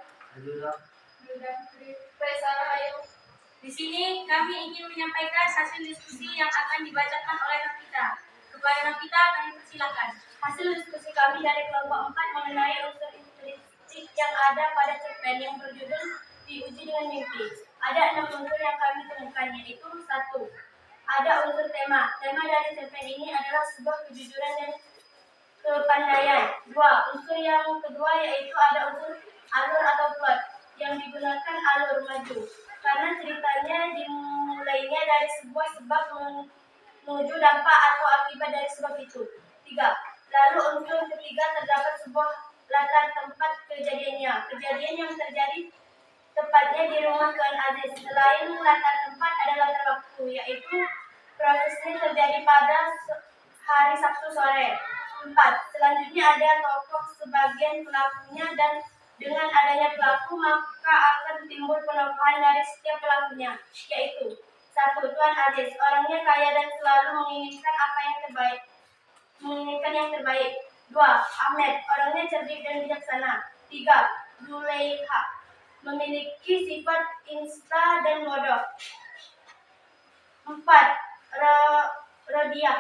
Di sini kami ingin menyampaikan hasil diskusi yang akan dibacakan oleh Nagita. Kepada Nagita kami persilakan. Hasil diskusi kami dari kelompok 4 mengenai unsur intrinsik yang ada pada cerpen yang berjudul Diuji dengan Mimpi. Ada 6 unsur yang kami temukan, yaitu 1. Ada unsur tema. Tema dari cerpen ini adalah sebuah kejujuran dan kepandaian. 2. Unsur yang kedua yaitu ada unsur alur atau plot yang digunakan alur maju. Karena ceritanya dimulainya dari sebuah sebab menuju dampak atau akibat dari sebab itu. 3. Lalu unsur ketiga terdapat sebuah latar tempat kejadiannya. Kejadian yang terjadi tepatnya di rumah Tuan Aziz. Selain latar tempat ada latar waktu, yaitu prosesnya terjadi pada hari Sabtu sore. 4. Selanjutnya ada tokoh sebagian pelakunya dan dengan adanya pelaku maka akan timbul penokohan dari setiap pelakunya, yaitu 1. Tuan Aziz, orangnya kaya dan selalu menginginkan yang terbaik. 2. Ahmed, orangnya cerdik dan bijaksana. 3. Zuleha, memiliki sifat insta dan bodoh. 4. Rodia,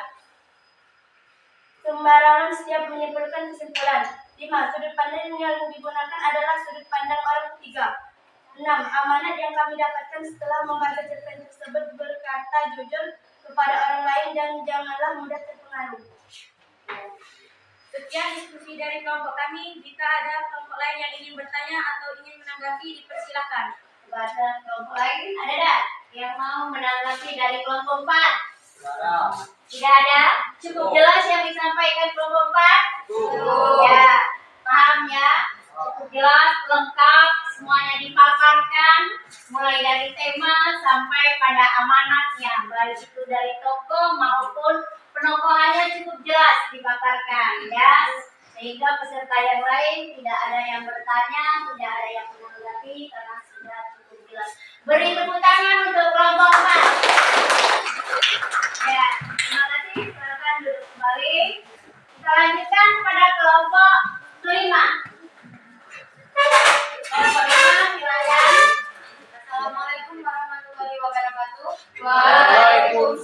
sembarangan setiap menyimpulkan kesimpulan. 5. Sudut pandang yang digunakan adalah sudut pandang orang ketiga. 6. Amanat yang kami dapatkan setelah membaca cerpen tersebut berkata jujur kepada orang lain dan janganlah mudah terpengaruh. Sekian diskusi dari kelompok kami. Jika ada kelompok lain yang ingin bertanya atau ingin menanggapi, dipersilakan. Kepada kelompok lain ada tak yang mau menanggapi dari kelompok 4? Tidak ada? Cukup jelas yang disampaikan kelompok 4? Ya, paham ya? Cukup jelas, lengkap, semuanya dipaparkan, mulai dari tema sampai pada amanatnya, baik itu dari tokoh maupun penokohannya cukup jelas dipaparkan, ya. Sehingga peserta yang lain tidak ada yang bertanya, tidak ada yang menanggapi karena sudah cukup jelas. Beri tepuk tangan untuk kelompok 4. Ya, terima kasih. Silakan duduk kembali. Kita lanjutkan pada kelompok 5. Kelompok 5, silakan. Assalamualaikum warahmatullahi wabarakatuh. Waalaikumsalam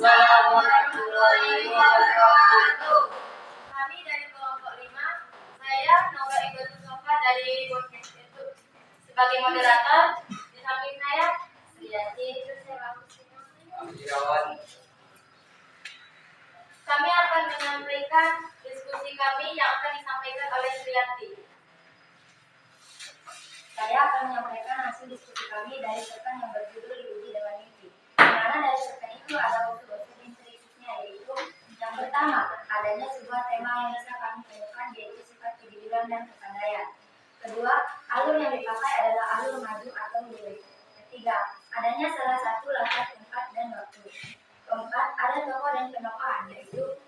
Sebagai moderator di samping saya Sriati. Kami akan menyampaikan diskusi kami yang akan disampaikan oleh Sriati. Saya akan menyampaikan hasil diskusi kami dari cerpen yang berjudul Diuji dengan Mimpi. Di mana dari cerpen itu ada unsur-unsur intrinsisnya, yaitu yang pertama, adanya sebuah tema yang bisa kami temukan, yaitu sifat kejujuran dan kepandaian. Kedua, alur yang dipakai adalah alur maju atau lirik. Ketiga, adanya salah satu latar tempat dan waktu. Keempat, ada tokoh dan penokohan, yaitu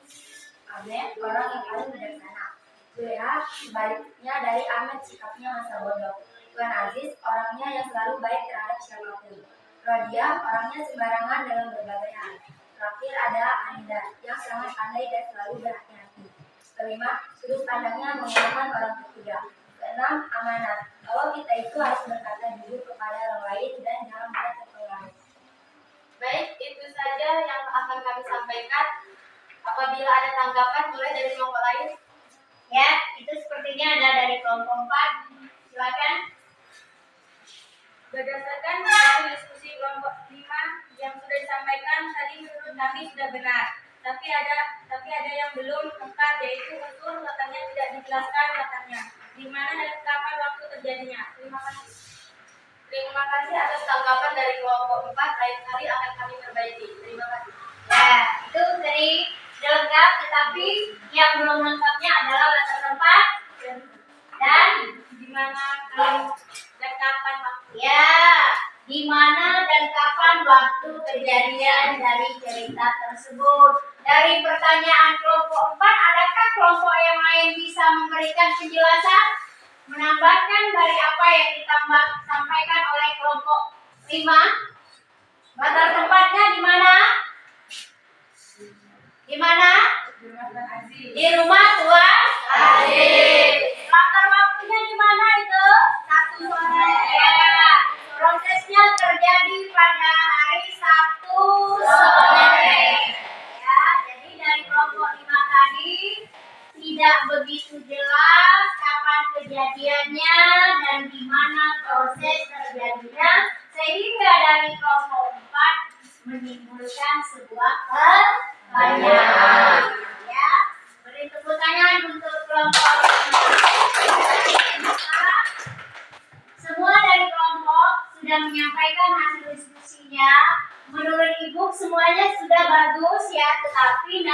Ahmed, orang yang paling bijaksana. Zuleha, sebaliknya dari Ahmed, sikapnya masa bodoh. Tuan Aziz, orangnya yang selalu baik terhadap siapapun. Rodia, orangnya sembarangan dalam berbagai hal. Terakhir ada Anida, yang sangat pandai dan selalu berhati-hati. Kelima, sudut pandangnya menguatkan orang ketiga. Keenam, amanat. Kalau kita itu harus berkata jujur kepada orang lain dan jangan mudah terpengaruh. Baik, itu saja yang akan kami sampaikan. Apabila ada tanggapan, boleh dari kelompok lain. Ya, itu sepertinya ada dari kelompok 4. Silakan. Berdasarkan hasil diskusi kelompok 5 yang sudah disampaikan tadi, menurut kami sudah benar. Tapi ada yang belum lengkap, yaitu unsur latarnya tidak dijelaskan latarnya, di mana dan kapan waktu terjadinya. Terima kasih. Terima kasih atas tanggapan dari kelompok 4. Lain kali akan kami perbaiki. Terima kasih. Ya, itu dari lengkap, tetapi yang belum lengkapnya adalah latar tempat dan Di mana dan kapan waktu? ya, di mana dan kapan waktu kejadian dari cerita tersebut. Dari pertanyaan kelompok 4, adakah kelompok yang lain bisa memberikan penjelasan? Menambahkan dari apa yang disampaikan oleh kelompok 5? Latar tempatnya di mana? Di mana? Di rumah Tuan Aziz. Latar waktunya di mana itu? 1 sore. Ya. Prosesnya terjadi pada hari Sabtu sore. Ya, jadi dari kelompok 5 tadi tidak begitu jelas kapan kejadiannya dan di mana proses terjadinya, sehingga dari kelompok 4 menimbulkan sebuah pertanyaan. Ya, beri tepuk tangan untuk kelompok 5. Semua dari kelompok sudah menyampaikan hasil diskusinya. Menurut Ibu semuanya sudah bagus ya, tetapi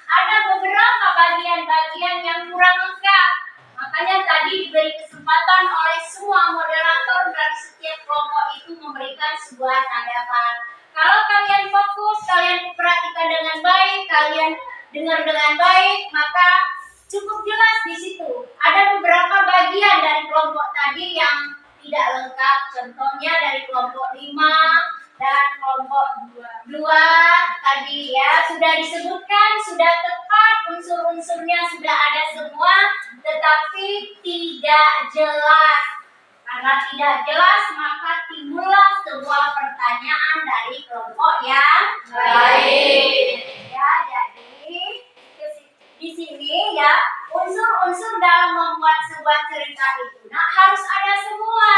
ada beberapa bagian-bagian yang kurang lengkap. Makanya tadi diberi kesempatan oleh semua moderator dari setiap kelompok itu memberikan sebuah tanggapan. Kalau kalian fokus, kalian perhatikan dengan baik, kalian dengar dengan baik, maka cukup jelas di situ. Ada beberapa bagian dari kelompok tadi yang tidak lengkap. Contohnya dari kelompok 5 dan kelompok 2 tadi ya sudah disebutkan, sudah tepat, unsur-unsurnya sudah ada semua, tetapi tidak jelas. Karena tidak jelas, maka timbullah sebuah pertanyaan dari kelompok yang baik. Ya, jadi di sini ya unsur-unsur dalam membuat sebuah cerita itu harus ada semua.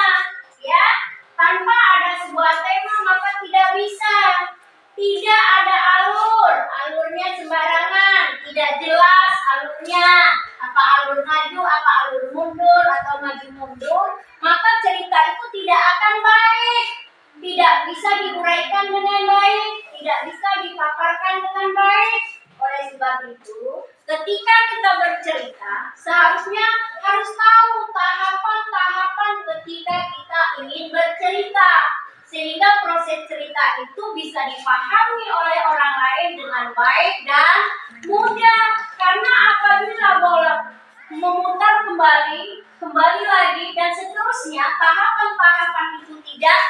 Ya, tanpa ada sebuah tema maka tidak bisa. Tidak ada alurnya sembarangan, tidak jelas alurnya. Apa alur maju, apa alur mundur, atau maju mundur, maka cerita itu tidak akan baik. Tidak bisa diuraikan dengan baik, tidak bisa dipaparkan dengan baik. Oleh sebab itu, ketika kita bercerita, seharusnya harus tahu tahapan-tahapan ketika kita ingin bercerita. Sehingga proses cerita itu bisa dipahami oleh orang lain dengan baik dan mudah. Karena apabila bola memutar kembali lagi, dan seterusnya, tahapan-tahapan itu tidak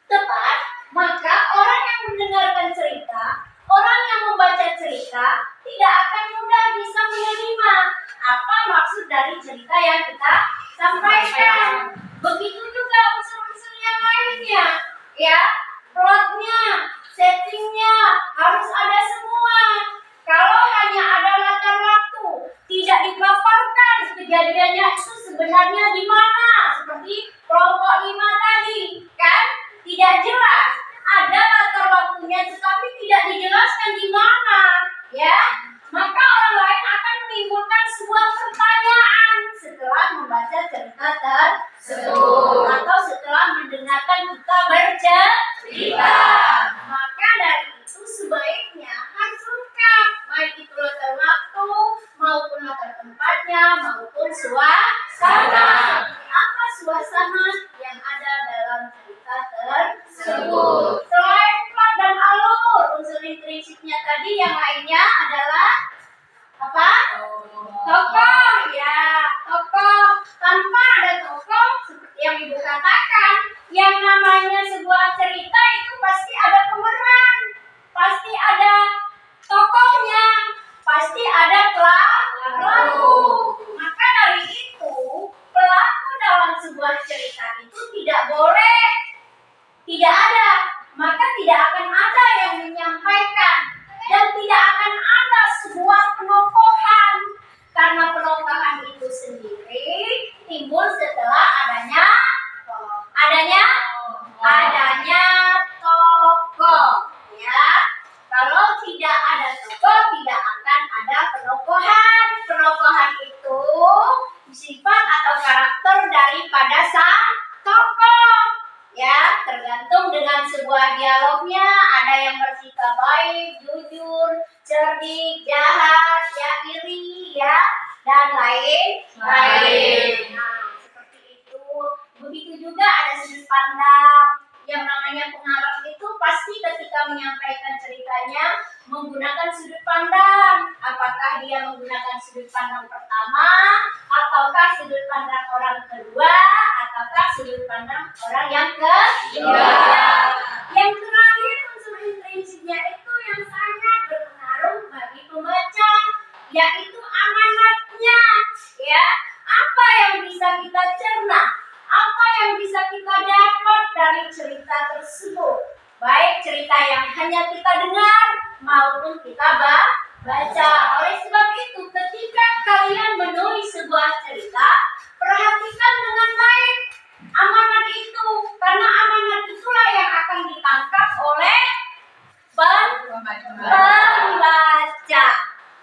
tepat, maka orang yang mendengarkan cerita, orang yang membaca cerita, tidak akan mudah bisa menerima apa maksud dari cerita yang kita sampaikan. Begitu juga unsur-unsur yang lainnya, ya, plotnya, settingnya harus ada semua. Kalau hanya ada latar waktu, tidak dipaparkan kejadiannya itu sebenarnya di mana, seperti kelompok menjelaskan di mana, ya, maka orang lain akan menimbulkan sebuah pertanyaan setelah membaca cerita tersebut atau setelah mendengarkan kita bercerita. Maka dari itu sebaiknya harus lengkap, baik itu latar waktu maupun latar tempatnya maupun suasana. Apa suasana yang ada dalam cerita tersebut? Selain plot dan alur, unsur intrinsiknya tadi yang lainnya adalah apa? Tokoh, ya, tokoh. Tanpa ada tokoh, seperti yang Ibu katakan, yang namanya sebuah cerita itu pasti ada pemeran, pasti ada tokohnya, pasti ada pelaku. Maka dari itu, pelaku dalam sebuah cerita itu tidak boleh tidak ada, maka tidak akan ada yang menyampaikan dan tidak akan ada sebuah penokohan, karena penokohan itu sendiri timbul setelah adanya tokoh, ya. Kalau tidak ada tokoh tidak akan ada penokohan. Penokohan itu sifat atau karakter daripada sang tokoh, ya, tergantung dengan sebuah dialognya. Ada yang bersikap baik, jujur, cerdik, jahat, ya, iri, ya, dan lain-lain. Nah, seperti itu. Begitu juga ada sudut pandang. Yang namanya pengarang itu pasti ketika menyampaikan ceritanya menggunakan sudut pandang. Apakah dia menggunakan sudut pandang pertama, ataukah sudut pandang orang kedua, ataukah sudut pandang orang yang ketiga. Yang terakhir, unsur intrinsiknya itu yang sangat berpengaruh bagi pembaca, yaitu amanatnya, ya. Apa yang bisa kita cerna, apa yang bisa kita dapat dari cerita tersebut, baik cerita yang hanya kita dengar maupun kita baca. Oleh sebab itu, ketika kalian menulis sebuah cerita, perhatikan dengan baik amanat itu, karena amanat itulah yang akan ditangkap oleh pembaca.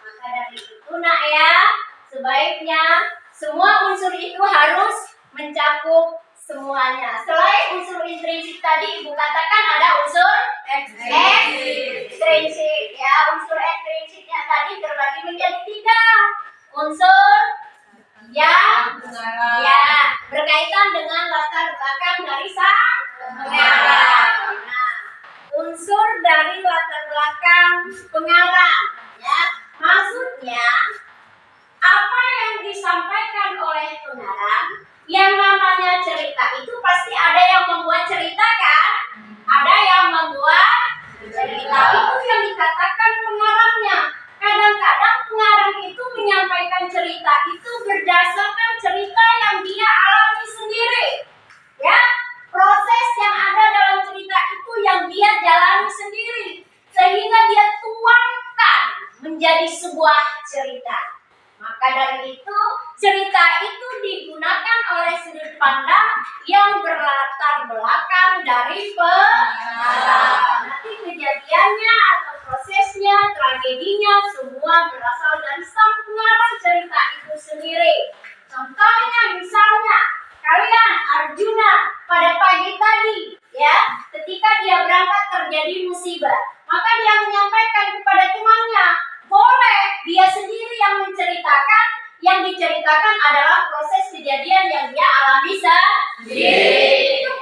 Maka dari itu, nak, ya, sebaiknya semua unsur itu harus mencakup semuanya. Selain unsur intrinsik tadi, Ibu katakan ada unsur ekstrinsik, ya. Unsur ekstrinsiknya tadi terbagi menjadi 3. Unsur yang, ya, berkaitan dengan latar belakang dari sang pengarang. Nah, unsur dari latar belakang pengarang, ya, maksudnya apa yang disampaikan oleh pengarang. Yang namanya cerita itu pasti ada yang membuat cerita, kan? Ada yang membuat cerita, itu yang dikatakan pengarangnya. Kadang-kadang pengarang itu menyampaikan cerita itu berdasarkan cerita yang dia alami sendiri, ya. Proses yang ada dalam cerita itu yang dia jalani sendiri, sehingga dia tuangkan menjadi sebuah cerita. Maka dari itu, cerita itu digunakan oleh sudut pandang yang berlatar belakang dari pengarang. Nanti kejadiannya atau prosesnya, tragedinya, semua berasal dari sang pengarang cerita itu sendiri. Contohnya misalnya, kalian Arjuna pada pagi tadi, ya, ketika dia berangkat terjadi musibah, maka dia menyampaikan kepada temannya, boleh dia sendiri yang menceritakan, yang diceritakan adalah proses kejadian yang dia alami sendiri. Itu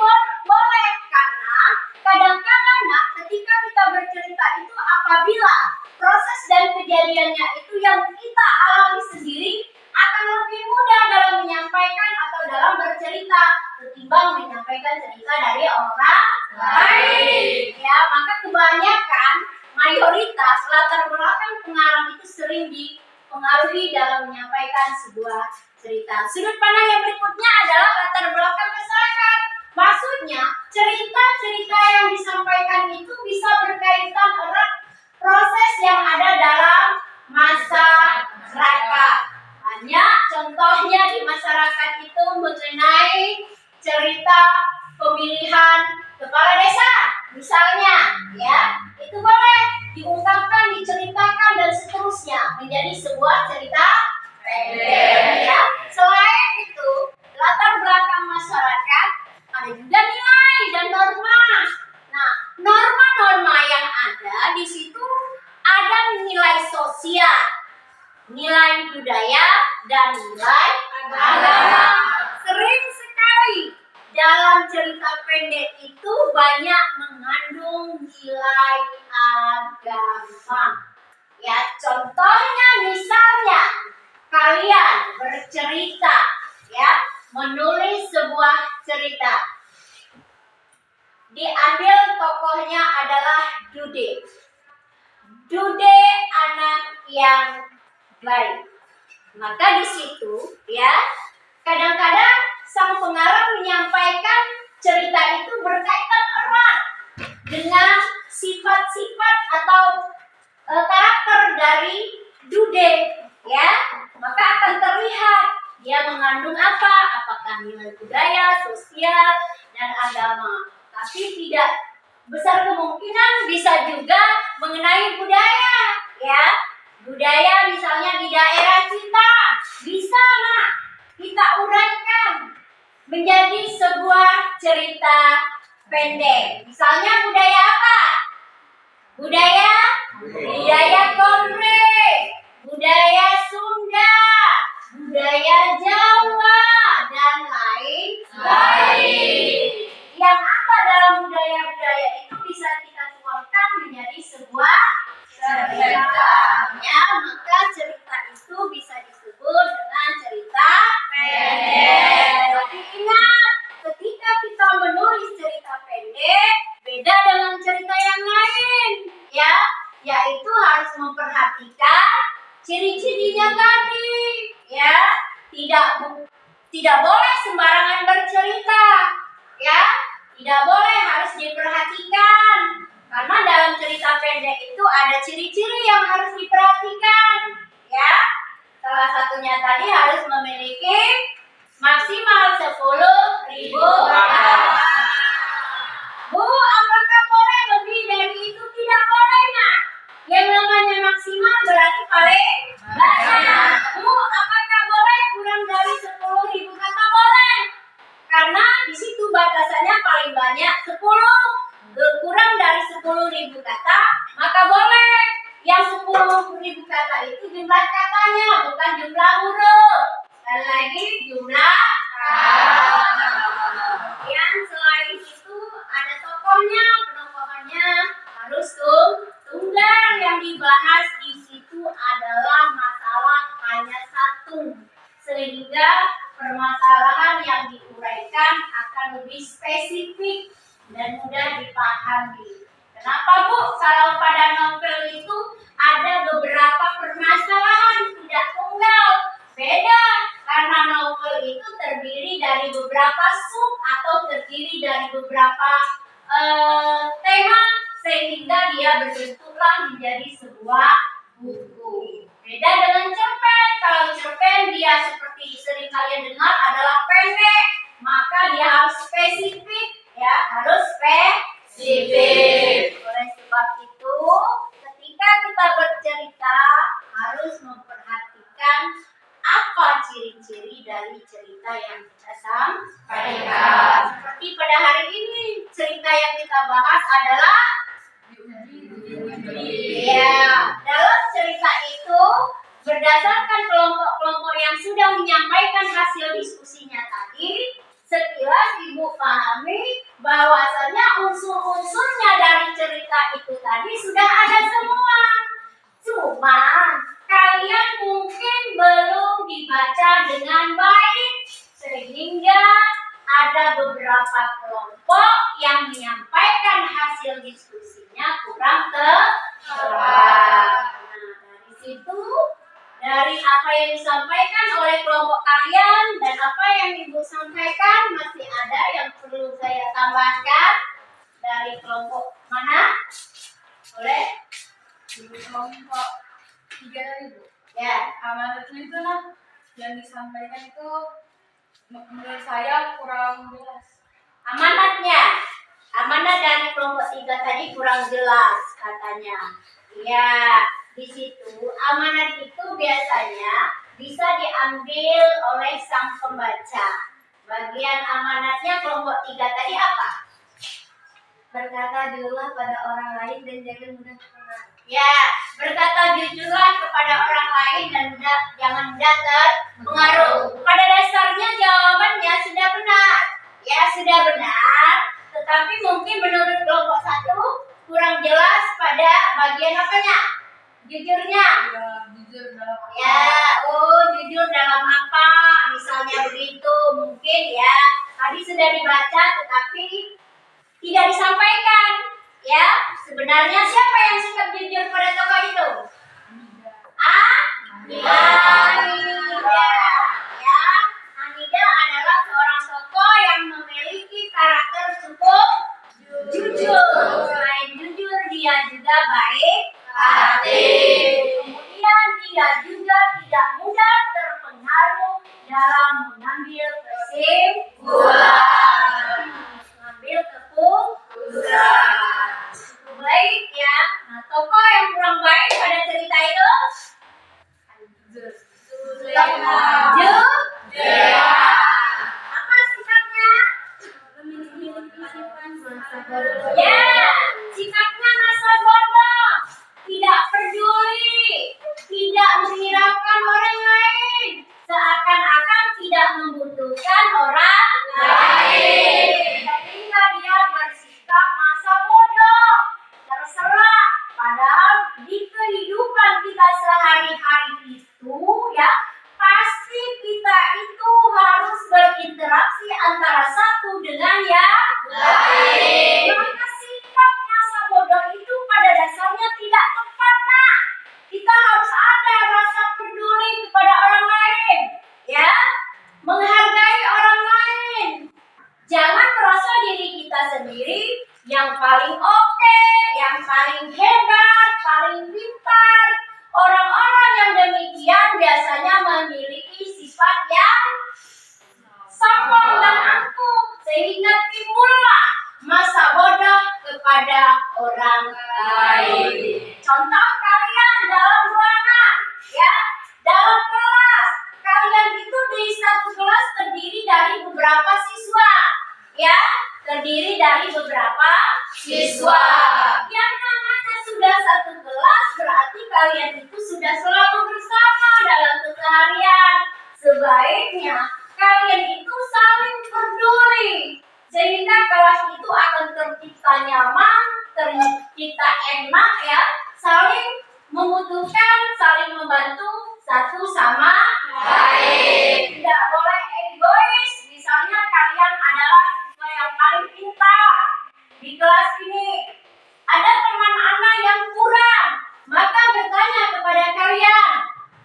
boleh, karena kadang-kadang, nak, ketika kita bercerita itu apabila proses dan kejadiannya itu yang kita alami sendiri, akan lebih mudah dalam menyampaikan atau dalam bercerita ketimbang menyampaikan cerita dari orang lain. Ya, maka kebanyakan mayoritas latar belakang pengarang itu sering dipengaruhi dalam menyampaikan sebuah cerita. Sudut pandang yang berikutnya adalah latar belakang masyarakat. Maksudnya, cerita-cerita yang disampaikan itu bisa berkaitan erat proses yang ada dalam masyarakat. Banyak contohnya di masyarakat itu mengenai cerita pemilihan kepala desa, misalnya, ya, itu boleh diungkap sosial, nilai budaya, dan nilai agama. Sering sekali dalam cerita pendek itu banyak mengandung nilai agama. Ya, contohnya misalnya kalian bercerita, ya, menulis sebuah cerita. Diambil tokohnya adalah Dude. Dude anak yang baik. Maka di situ, ya, kadang-kadang sang pengarang menyampaikan cerita itu berkaitan erat dengan sifat-sifat atau karakter dari Dude, ya. Maka akan terlihat dia mengandung apa? Apakah nilai budaya, sosial, dan agama. Tapi tidak besar kemungkinan bisa juga mengenai budaya, ya. Budaya misalnya di daerah kita bisa kita uraikan menjadi sebuah cerita pendek. Misalnya budaya apa? Budaya Konre, budaya Sunda, budaya Jawa, dan lain-lain. Yang apa dalam budaya-budaya itu bisa kita tuangkan menjadi sebuah cerita. Ya, maka cerita itu bisa disebut dengan cerita pendek. Tapi ingat, ketika kita menulis cerita pendek, beda dengan cerita yang lain, ya, yaitu harus memperhatikan ciri-cirinya tadi, ya. Tidak boleh sembarangan bercerita, ya. Tidak boleh, harus diperhatikan. Karena dalam cerita pendek itu ada ciri-ciri yang harus diperhatikan, ya. Salah satunya tadi harus memiliki maksimal 10.000 kata. Bu, apakah boleh lebih dari itu? Tidak boleh, Nak. Yang namanya maksimal berarti paling banyak. Bu, apakah boleh kurang dari 10.000 kata? Boleh. Karena di situ batasannya paling banyak 10. Kurang dari 10.000 kata, maka boleh. Yang 10.000 kata itu jumlah katanya, bukan jumlah huruf. Sekali lagi, jumlah kata. Kemudian selain itu ada tokohnya, penokohannya harus tunggal. Yang dibahas di situ adalah masalah hanya satu, sehingga permasalahan yang diuraikan akan lebih spesifik dan mudah dipahami. Kenapa, Bu? Kalau pada novel itu ada beberapa permasalahan, tidak tunggal. Beda, karena novel itu terdiri dari beberapa sub atau terdiri dari beberapa tema, sehingga dia berbentuklah menjadi sebuah buku. Beda dengan cerpen. Kalau cerpen dia seperti sering kalian dengar adalah pendek, maka dia harus spesifik, ya, harus spesifik. Oleh sebab itu, ketika kita bercerita harus memperhatikan apa ciri-ciri dari cerita yang kita sampaikan. Seperti pada hari ini, cerita yang kita bahas adalah dalam cerita itu berdasarkan kelompok-kelompok yang sudah menyampaikan hasil diskusinya tadi, sekilas Ibu pahami bahwasannya unsur-unsurnya dari cerita itu tadi sudah ada semua. Cuma kalian mungkin belum dibaca dengan baik, sehingga ada beberapa kelompok yang menyampaikan hasil diskusinya kurang tepat. Nah, dari situ, dari apa yang disampaikan oleh kelompok kalian dan apa yang Ibu sampaikan, masih ada yang perlu saya tambahkan dari kelompok mana? Boleh? Kelompok 3 tadi, Bu. Ya. Amanat itu yang disampaikan itu menurut saya kurang jelas. Amanat dari kelompok 3 tadi kurang jelas katanya. Ya, di situ amanat itu biasanya bisa diambil oleh sang pembaca. Bagian amanatnya kelompok 3 tadi apa? Berkata jurulah pada orang lain dan jangan mudah terpengaruh. Ya, berkata jujurlah kepada orang lain dan jangan mudah terpengaruh. Pada dasarnya jawabannya sudah benar. Ya, sudah benar. Tetapi mungkin menurut kelompok 1 kurang jelas pada bagian apanya? Jujurnya. Jujur dalam Ya, jujur dalam apa? Misalnya begitu, mungkin ya. Tadi sudah dibaca tetapi tidak disampaikan. Ya, sebenarnya siapa yang sikap jujur pada tokoh itu? Hamida. Ya, Hamida adalah seorang tokoh yang memiliki karakter cukup jujur. Selain jujur, dia juga baik hati. Kemudian dia juga tidak mudah terpengaruh dalam mengambil kesimpulan. Mengambil keputusan. Baik ya. Nah, tokoh yang kurang baik pada cerita itu apa sikapnya? Ya, sikapnya masa bodoh, tidak peduli, tidak menghiraukan orang lain, seakan-akan tidak membutuhkan orang lain. Sehingga dia bersikap masa bodoh, terserah. Padahal di kehidupan kita sehari-hari itu ya, pasti kita itu harus berinteraksi antara satu dengan yang lain. Maka sikap masa bodoh itu pada dasarnya tidak tepat, nah. Kita harus ada rasa peduli kepada orang lain, ya, menghargai orang lain. Jangan merasa diri kita sendiri yang paling oke, yang paling hebat, paling pintar. Orang-orang yang demikian biasanya memiliki sifat yang sombong dan angkuh, sehingga timbullah masa bodoh kepada orang lain. Contoh kalian dalam ruangan, ya, dalam kelas, kalian itu di satu kelas terdiri dari beberapa siswa, ya, terdiri dari beberapa siswa. Yang namanya sudah satu kelas berarti kalian itu sudah selalu bersama dalam keseharian. Sebaiknya kalian itu saling peduli sehingga kelas itu akan tercipta nyaman, tercipta enak, ya, saling membutuhkan, saling membantu satu sama lain. Tidak boleh egois. Misalnya kalian adalah siswa yang paling pintar di kelas ini. Ada teman Anda yang kurang, maka bertanya kepada kalian.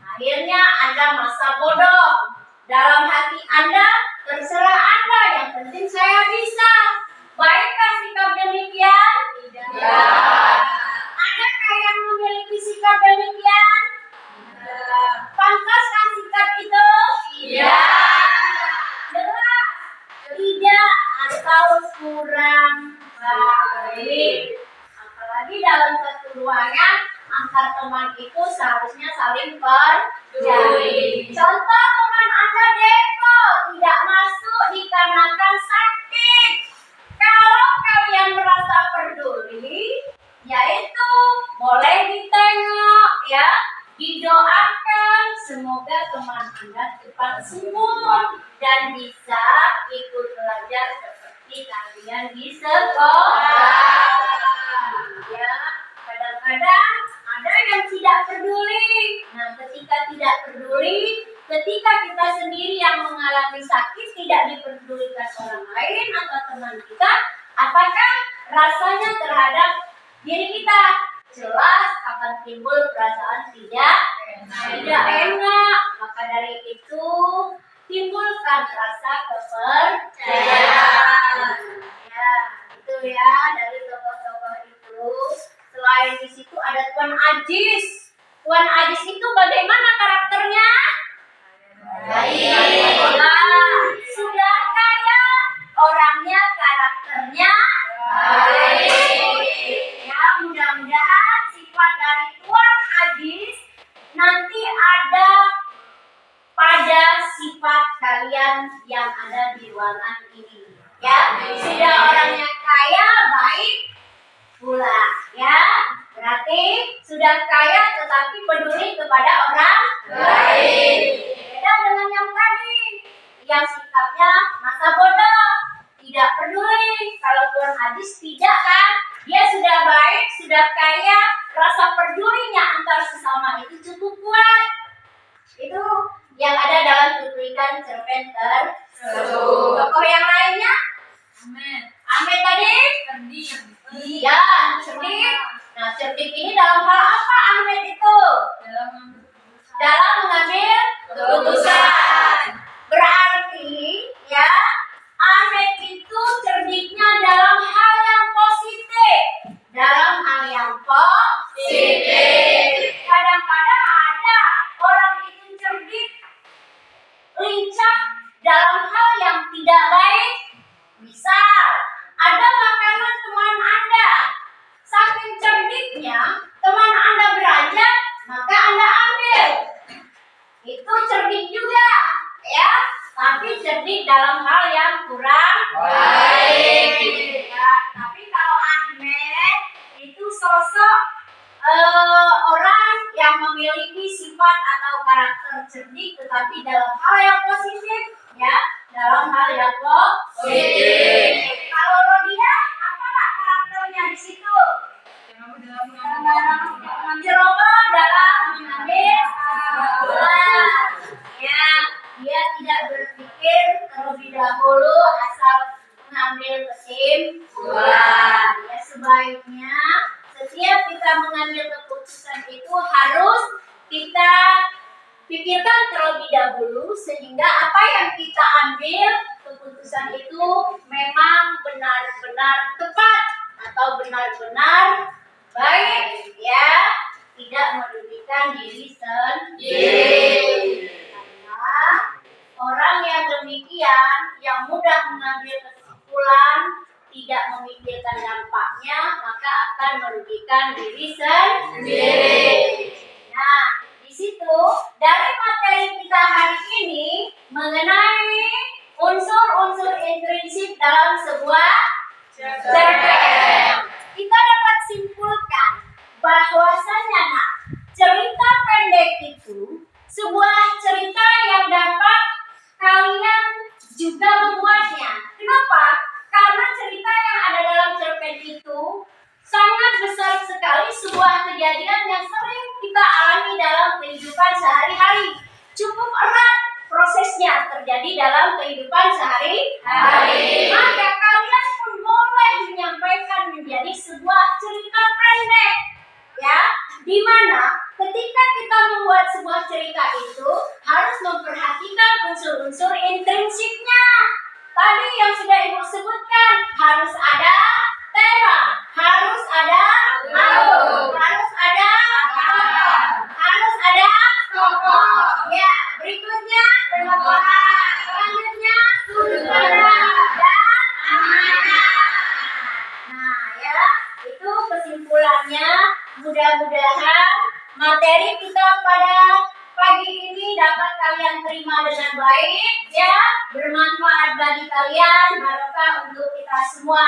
Akhirnya Anda masa bodoh. Dalam hati Anda, terserah Anda, yang penting saya bisa. Baikkah sikap demikian? Tidak. Adakah yang memiliki sikap demikian? Tidak. Pantaskah sikap itu? Tidak. Jelas tidak atau kurang baik. Apalagi dalam satu ruangan, antar teman itu seharusnya saling peduli. Contoh, teman Anda Deko tidak masuk dikarenakan sakit. Kalau kalian merasa peduli, yaitu boleh ditengok, ya, didoakan semoga teman Anda cepat sembuh dan bisa ikut belajar seperti kalian di sekolah. Ya, kadang-kadang ada yang tidak peduli. Nah, ketika tidak peduli, ketika kita sendiri yang mengalami sakit tidak dipedulikan orang lain atau teman kita, apakah rasanya terhadap diri kita? Jelas akan timbul perasaan tidak enak. Maka dari itu timbulkan rasa kepercayaan. Ya, itu ya dari tokoh-tokoh itu. Selain di situ ada Tuan Ajis. Tuan Ajis itu bagaimana karakternya? Baik. Sudah kaya, orangnya karakternya baik. Ya, mudah-mudahan sifat dari Tuan Ajis nanti ada pada sifat kalian yang ada di ruangan ini. Ya, sudah orangnya kaya, baik pula, ya. Berarti sudah kaya tetapi peduli kepada orang lain. Beda dengan yang tadi, yang sikapnya masa bodoh, tidak peduli. Kalau Tuhan hadis tidak kan, dia sudah baik, sudah kaya, rasa pedulinya antar sesama itu cukup kuat. Itu yang ada dalam cuplikan cerpen tersebut. Tokoh yang lainnya? Ahmed tadi? Iya, cerdik. Nah, cerdik ini dalam hal apa Ahmed itu? Dalam mengambil keputusan. Berarti ya, Ahmed itu cerdiknya dalam hal yang positif. Dalam hal yang positif. Kadang-kadang ada orang itu cerdik, lincah dalam hal yang tidak baik. Misal, ada makanan teman Anda. Saking cerdiknya, teman Anda beranjak, maka Anda ambil. Itu cerdik juga, ya. Tapi cerdik dalam hal yang kurang baik. Ya, tapi kalau Ahmed itu sosok orang yang memiliki sifat atau karakter cerdik, tetapi dalam hal yang positif, ya, dalam hal yang positif. Kalau Rodia, apa karakternya di situ? Ceroboh dalam mengambil kesimpulan. Ya, dia tidak berpikir terlebih dahulu asal mengambil kesimpulan. Ya, sebaiknya setiap kita mengambil keputusan itu harus kita pikirkan terlebih dahulu sehingga apa yang kita ambil keputusan itu memang benar-benar tepat atau benar-benar baik, ya, tidak merugikan diri sendiri. Karena orang yang demikian, yang mudah mengambil kesimpulan, tidak memikirkan dampaknya, maka akan merugikan diri sendiri. Nah, di situ dari materi kita hari ini mengenai unsur-unsur intrinsik dalam sebuah cerpen, kita dapat simpulkan bahwasanya cerita pendek itu sebuah cerita yang dapat kalian juga membuatnya. Kenapa? Karena cerita yang ada dalam cerpen itu sangat besar sekali sebuah kejadian yang sering kita alami dalam kehidupan sehari-hari. Cukup erat prosesnya terjadi dalam kehidupan sehari-hari. Maka kalian pun boleh menyampaikan menjadi sebuah cerita pendek, ya, di mana ketika kita membuat sebuah cerita itu harus memperhatikan unsur-unsur intrinsiknya. Tadi yang sudah Ibu sebutkan, harus ada tema, harus ada alur, harus ada harus ada tokoh. Ya, berikutnya penokohan, selanjutnya sudut pandang dan amanah. Nah, ya, itu kesimpulannya. Mudah-mudahan materi kita pada pagi ini dapat kalian terima dengan baik, ya, bermanfaat bagi kalian, barokah untuk kita semua.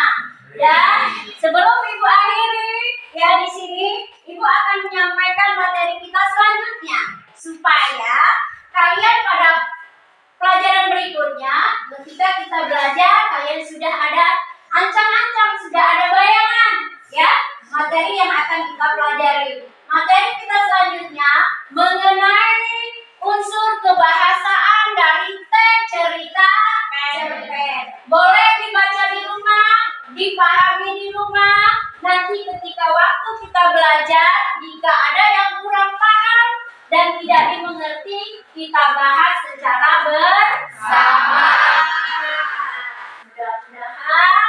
Dan sebelum Ibu akhiri, ya, di sini Ibu akan menyampaikan materi kita selanjutnya supaya kalian pada pelajaran berikutnya ketika kita belajar kalian sudah ada ancang-ancang, sudah ada bayangan, ya, materi yang akan kita pelajari. Materi kita selanjutnya mengenai unsur kebahasaan dari teks cerita cerpen. Boleh dibaca di rumah, dipahami di rumah. Nanti ketika waktu kita belajar, jika ada yang kurang paham dan tidak dimengerti, kita bahas secara bersama. Mudah-mudahan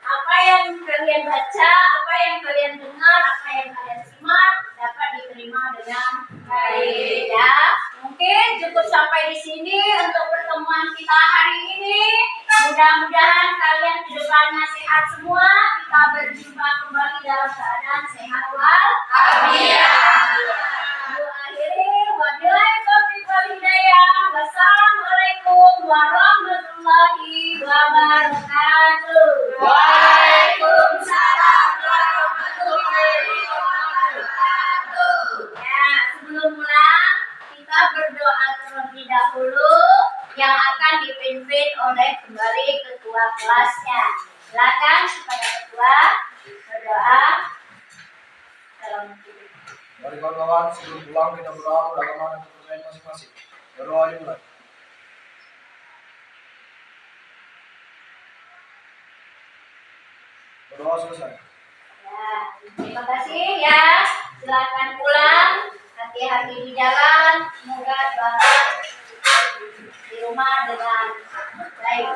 apa yang kalian baca, apa yang kalian dengar, apa yang kalian simak dapat diterima dengan baik, ya. Mungkin cukup sampai di sini untuk pertemuan kita hari ini. Mudah-mudahan kalian kedepannya sehat semua. Kita berjumpa kembali dalam keadaan sehat walafiat. Ibu akhiri, wabillahi taufiq wal hidayah. Wassalamualaikum warahmatullahi wabarakatuh. Waalaikumsalam warahmatullahi wabarakatuh. dahulu yang akan dipimpin oleh kembali ketua kelasnya. Silakan kepada ketua berdoa dalam hidup. Mari kawan-kawan, sebelum pulang kita berdoa beragama dan kepercayaan masing-masing. Berdoa dimulai. Berdoa selesai. Ya, terima kasih ya. Silakan pulang. Hati-hati di jalan. Semoga Bapak di rumah dengan baik.